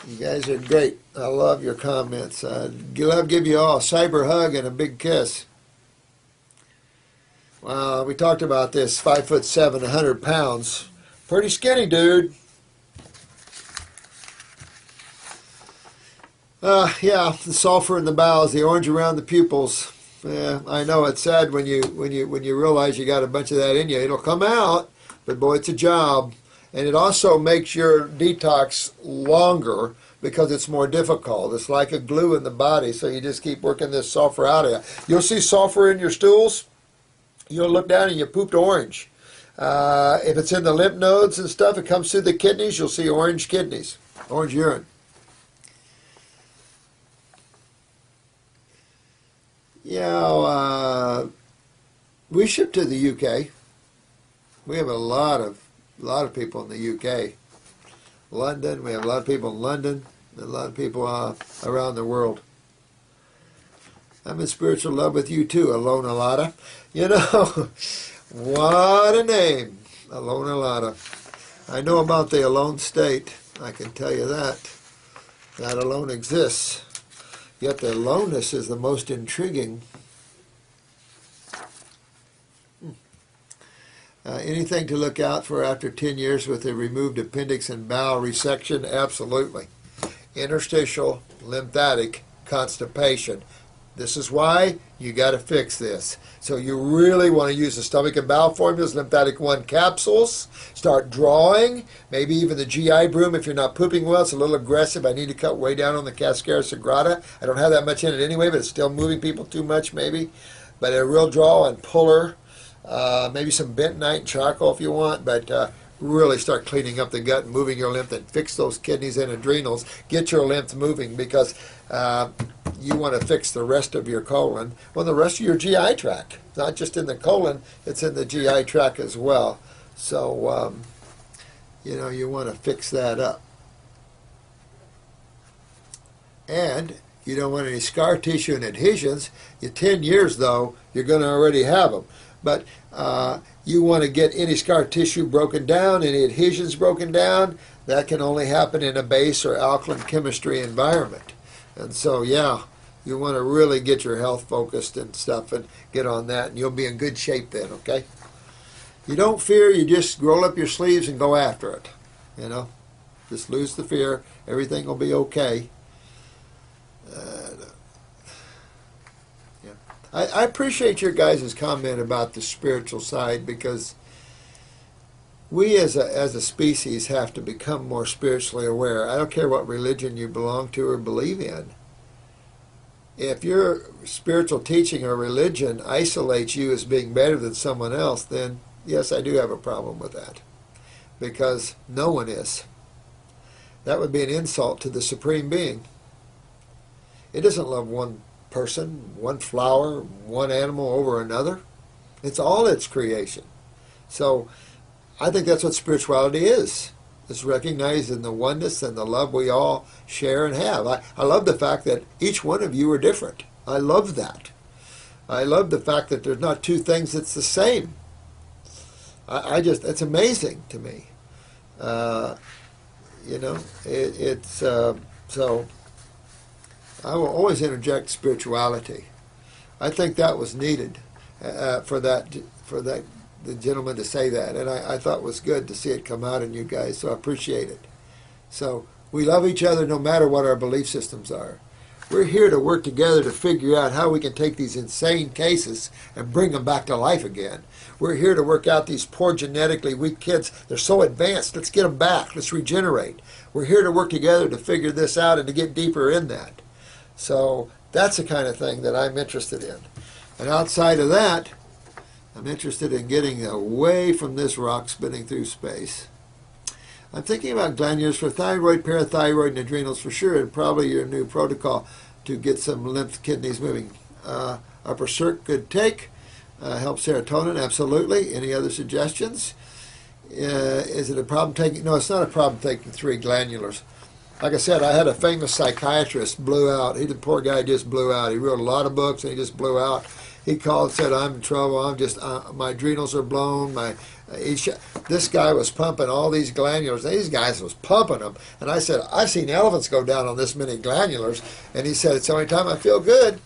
You guys are great. I love your comments. I love give you all a cyber hug and a big kiss. Wow, we talked about this. 5'7", 100 pounds. Pretty skinny, dude. Yeah, the sulfur in the bowels, the orange around the pupils. Yeah, I know it's sad when you realize you got a bunch of that in you. It'll come out, but boy, it's a job. And it also makes your detox longer because it's more difficult. It's like a glue in the body, so you just keep working this sulfur out of it. You'll see sulfur in your stools. You'll look down and you pooped orange. If it's in the lymph nodes and stuff, it comes through the kidneys, you'll see orange kidneys, orange urine. We ship to the UK. We have a lot of people in the UK. London, we have a lot of people in London, and a lot of people around the world. I'm in spiritual love with you too, Alona Lotta. You know, what a name, Alona Lotta. I know about the alone state, I can tell you that. That alone exists. Yet the aloneness is the most intriguing. Anything to look out for after 10 years with a removed appendix and bowel resection? Absolutely. Interstitial lymphatic constipation. This is why you got to fix this. So you really want to use the stomach and bowel formulas, lymphatic 1 capsules. Start drawing, maybe even the GI broom if you're not pooping well. It's a little aggressive. I need to cut way down on the Cascara Sagrada. I don't have that much in it anyway, but it's still moving people too much maybe. But a real draw and puller. Maybe some bentonite and charcoal if you want, but really start cleaning up the gut and moving your lymph and fix those kidneys and adrenals. Get your lymph moving because you want to fix the rest of your colon. Well, the rest of your GI tract, not just in the colon, it's in the GI tract as well. So, you want to fix that up. And you don't want any scar tissue and adhesions. In 10 years, though, you're going to already have them. But you want to get any scar tissue broken down, any adhesions broken down. That can only happen in a base or alkaline chemistry environment. And so, you want to really get your health focused and stuff and get on that, and you'll be in good shape then, okay? You don't fear, you just roll up your sleeves and go after it, Just lose the fear. Everything will be okay. I appreciate your guys' comment about the spiritual side because we as a species have to become more spiritually aware. I don't care what religion you belong to or believe in. If your spiritual teaching or religion isolates you as being better than someone else, then yes, I do have a problem with that because no one is. That would be an insult to the Supreme Being. It doesn't love one person, one flower, one animal over another. It's all its creation. So I think that's what spirituality is. It's recognizing the oneness and the love we all share and have. I love the fact that each one of you are different. I love that. I love the fact that there's not two things that's the same. It's amazing to me. So I will always interject spirituality. I think that was needed for the gentleman to say that, and I thought it was good to see it come out in you guys, so I appreciate it. So we love each other no matter what our belief systems are. We're here to work together to figure out how we can take these insane cases and bring them back to life again. We're here to work out these poor genetically weak kids. They're so advanced. Let's get them back. Let's regenerate. We're here to work together to figure this out and to get deeper in that. So that's the kind of thing that I'm interested in. And outside of that, I'm interested in getting away from this rock spinning through space. I'm thinking about glandulars for thyroid, parathyroid, and adrenals for sure, and probably your new protocol to get some lymph kidneys moving. Upper circ could take. Help serotonin, absolutely. Any other suggestions? Is it a problem taking? No, it's not a problem taking 3 glandulars. Like I said, I had a famous psychiatrist blew out. The poor guy just blew out. He wrote a lot of books and he just blew out. He called and said, I'm in trouble. I'm just, my adrenals are blown. This guy was pumping all these glandulars. These guys was pumping them. And I said, I've seen elephants go down on this many glandulars. And he said, it's the only time I feel good.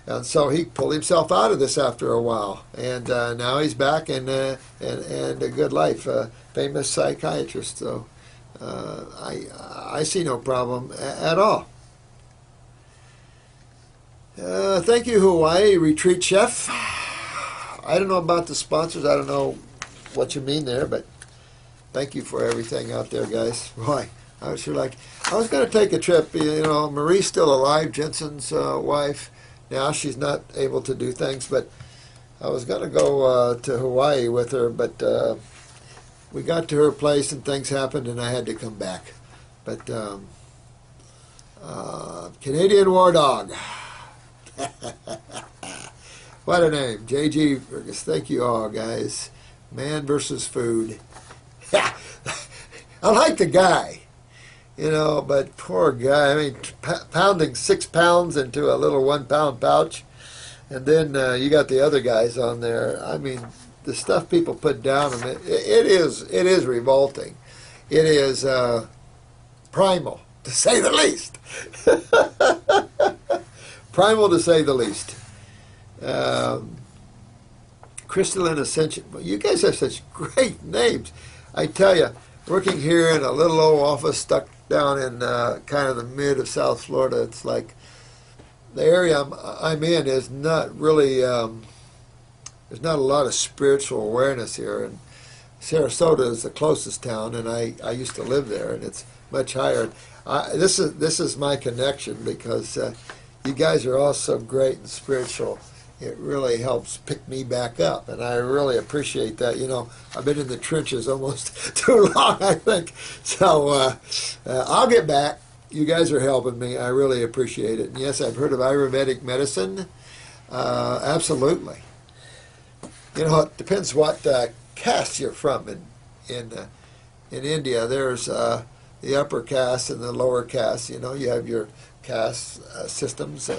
And so he pulled himself out of this after a while. And now he's back and a good life. Famous psychiatrist. So I see no problem at all. Thank you, Hawaii Retreat Chef. I don't know about the sponsors. I don't know what you mean there, but thank you for everything out there, guys. Boy, I was sure like, I was going to take a trip. You know, Marie's still alive, Jensen's wife. Now she's not able to do things, but I was going to go to Hawaii with her, but we got to her place and things happened, and I had to come back. But Canadian War Dog. What a name. J.G. Fergus. Thank you all, guys. Man versus food. I like the guy, you know, but poor guy. I mean, pounding 6 pounds into a little 1 pound pouch. And then you got the other guys on there. I mean, the stuff people put down on it is revolting. It is primal, to say the least. Primal, to say the least. Crystalline Ascension. You guys have such great names. I tell you, working here in a little old office stuck down in kind of the mid of South Florida, it's like the area I'm in is not really, there's not a lot of spiritual awareness here. And Sarasota is the closest town, and I used to live there, and it's much higher. This is my connection because you guys are all so great and spiritual. It really helps pick me back up, and I really appreciate that. You know, I've been in the trenches almost too long, I think. So I'll get back. You guys are helping me. I really appreciate it. And yes, I've heard of Ayurvedic medicine. Absolutely. You know, it depends what caste you're from. In India, there's the upper caste and the lower caste. You know, you have your caste systems.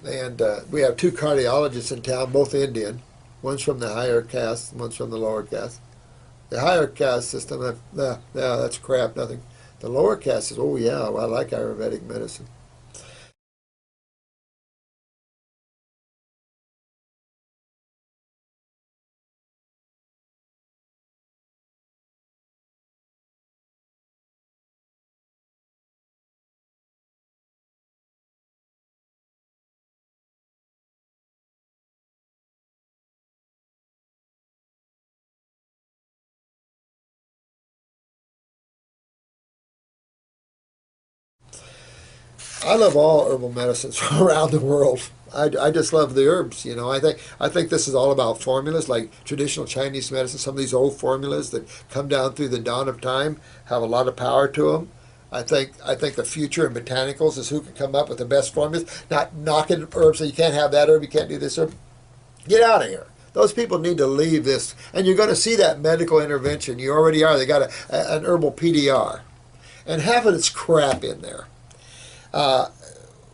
And we have 2 cardiologists in town, both Indian. One's from the higher caste, and one's from the lower caste. The higher caste system, that's crap, nothing. The lower caste is, oh yeah, I like Ayurvedic medicine. I love all herbal medicines from around the world. I just love the herbs. You know, I think this is all about formulas like traditional Chinese medicine. Some of these old formulas that come down through the dawn of time have a lot of power to them. I think the future in botanicals is who can come up with the best formulas. Not knocking herbs, so you can't have that herb, you can't do this herb. Get out of here. Those people need to leave this, and you're going to see that medical intervention. You already are. They got an herbal PDR, and half of it's crap in there.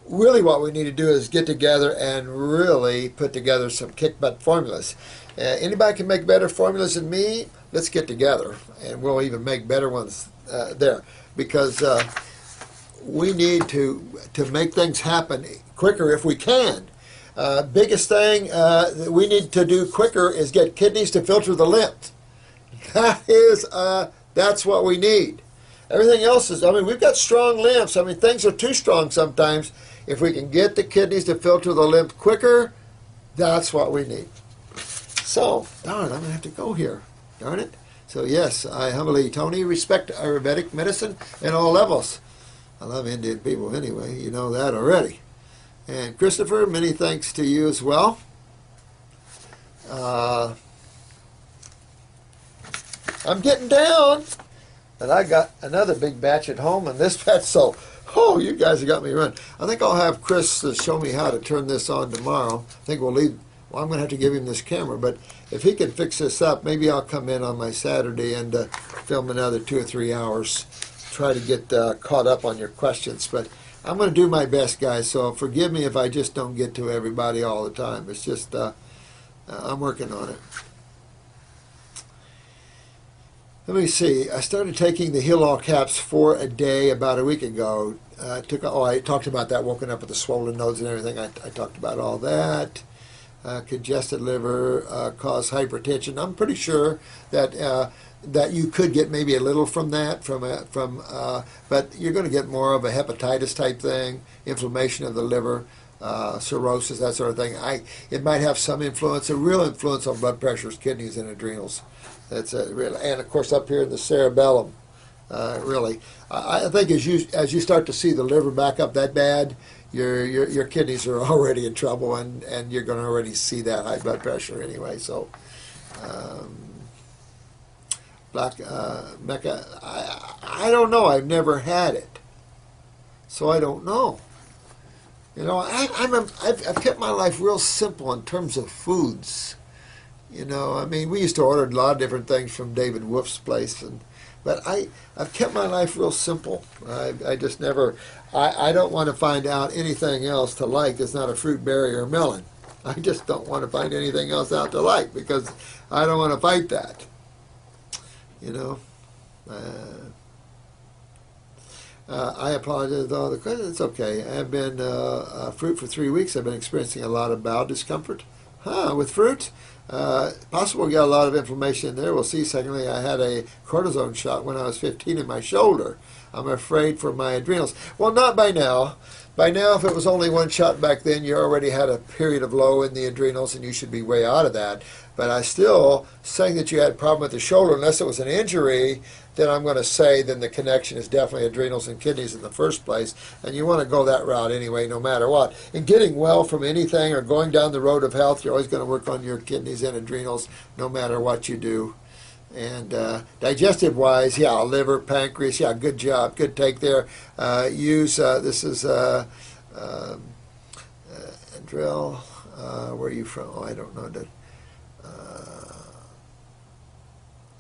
Really what we need to do is get together and really put together some kick-butt formulas. Anybody can make better formulas than me? Let's get together, and we'll even make better ones there. Because we need to make things happen quicker if we can. Biggest thing that we need to do quicker is get kidneys to filter the lymph. That's what we need. Everything else is, I mean, we've got strong lymphs. I mean, things are too strong sometimes. If we can get the kidneys to filter the lymph quicker, that's what we need. So, darn, I'm going to have to go here. Darn it. So, yes, I humbly, Tony, respect Ayurvedic medicine at all levels. I love Indian people anyway. You know that already. And Christopher, many thanks to you as well. I'm getting down. And I got another big batch at home, and this batch, so, oh, you guys have got me running. I think I'll have Chris show me how to turn this on tomorrow. I think we'll leave, well, I'm going to have to give him this camera, but if he can fix this up, maybe I'll come in on my Saturday and film another 2 or 3 hours, try to get caught up on your questions. But I'm going to do my best, guys, so forgive me if I just don't get to everybody all the time. It's just, I'm working on it. Let me see. I started taking the Heal All caps for a day about a week ago. I talked about that, woken up with the swollen nose and everything. I talked about all that. Congested liver cause hypertension. I'm pretty sure that that you could get maybe a little from that, but you're going to get more of a hepatitis type thing, inflammation of the liver, cirrhosis, that sort of thing. It might have some influence. A real influence on blood pressure is kidneys and adrenals. That's real, and of course up here in the cerebellum, Really. I think as you start to see the liver back up that bad, your kidneys are already in trouble, and you're going to already see that high blood pressure anyway. So, Mecca, I don't know. I've never had it, so I don't know. You know, I've kept my life real simple in terms of foods. You know, I mean, we used to order a lot of different things from David Wolf's place, but I've kept my life real simple. I just never, I don't want to find out anything else to like that's not a fruit, berry, or melon. I just don't want to find anything else out to like because I don't want to fight that. You know, I apologize though. The question, it's okay. I've been fruit for 3 weeks. I've been experiencing a lot of bowel discomfort. With fruit? Possible we got a lot of inflammation in there. We'll see. Secondly, I had a cortisone shot when I was 15 in my shoulder. I'm afraid for my adrenals. Well, not by now. By now, if it was only one shot back then, you already had a period of low in the adrenals, and you should be way out of that. But I still, saying that you had a problem with the shoulder, unless it was an injury, then I'm going to say then the connection is definitely adrenals and kidneys in the first place. And you want to go that route anyway, no matter what. In getting well from anything or going down the road of health, you're always going to work on your kidneys and adrenals no matter what you do. And digestive-wise, yeah, liver, pancreas, yeah, good job, good take there. This is Andrell, where are you from? Oh, I don't know.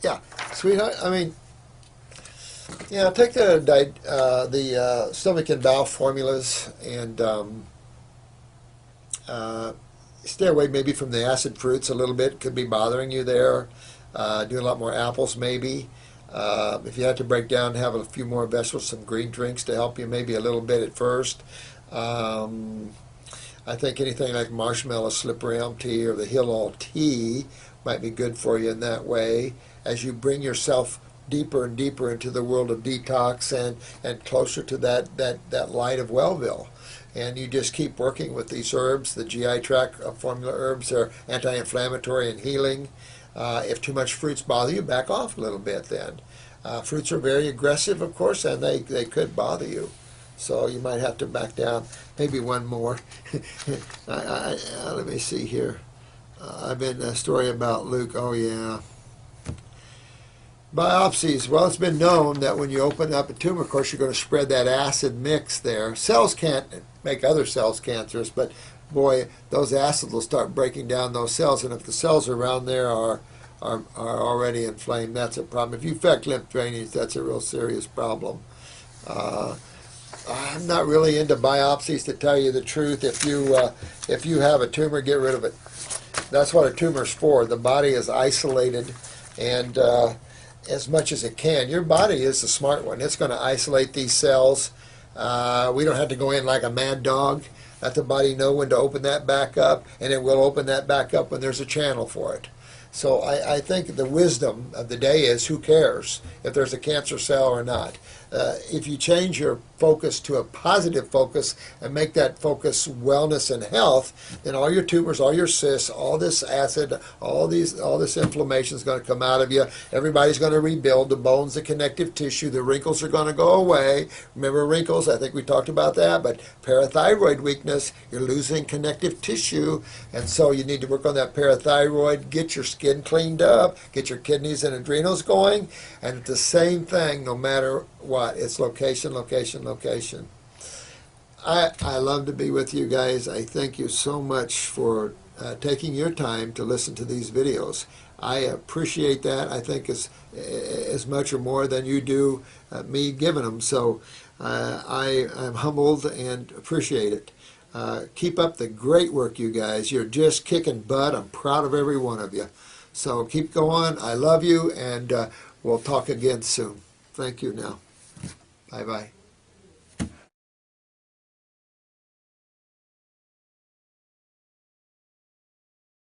Yeah, sweetheart, I mean, yeah, take the stomach and bowel formulas and stay away maybe from the acid fruits a little bit. Could be bothering you there. Do a lot more apples maybe. If you had to break down, have a few more vegetables, some green drinks to help you maybe a little bit at first. I think anything like marshmallow slippery elm tea or the Hillel tea might be good for you in that way as you bring yourself deeper and deeper into the world of detox and closer to that light of Wellville. And you just keep working with these herbs. The GI tract formula herbs are anti-inflammatory and healing. If too much fruits bother you, back off a little bit then. Fruits are very aggressive, of course, and they could bother you. So you might have to back down. Maybe one more. Let me see here. I've been a story about Luke. Oh, yeah. Biopsies. Well, it's been known that when you open up a tumor, of course, you're going to spread that acid mix there. Cells can't make other cells cancerous, but boy, those acids will start breaking down those cells, and if the cells around there are already inflamed, that's a problem. If you affect lymph drainage, that's a real serious problem. I'm not really into biopsies, to tell you the truth. If you have a tumor, get rid of it. That's what a tumor's for. The body is isolated, and as much as it can. Your body is the smart one. It's going to isolate these cells. We don't have to go in like a mad dog. Let the body know when to open that back up, and it will open that back up when there's a channel for it. So I think the wisdom of the day is, who cares if there's a cancer cell or not? If you change your focus to a positive focus and make that focus wellness and health, then all your tumors, all your cysts, all this acid, all this inflammation is going to come out of you. Everybody's going to rebuild. The bones, the connective tissue, the wrinkles are going to go away. Remember wrinkles? I think we talked about that. But parathyroid weakness, you're losing connective tissue, and so you need to work on that parathyroid, get your skin cleaned up, get your kidneys and adrenals going, and it's the same thing no matter what. It's location, location, location. I love to be with you guys. I thank you so much for taking your time to listen to these videos. I appreciate that. I think as much or more than you do me giving them. So I'm humbled and appreciate it. Keep up the great work, you guys. You're just kicking butt. I'm proud of every one of you. So keep going. I love you, and we'll talk again soon. Thank you now. Bye-bye.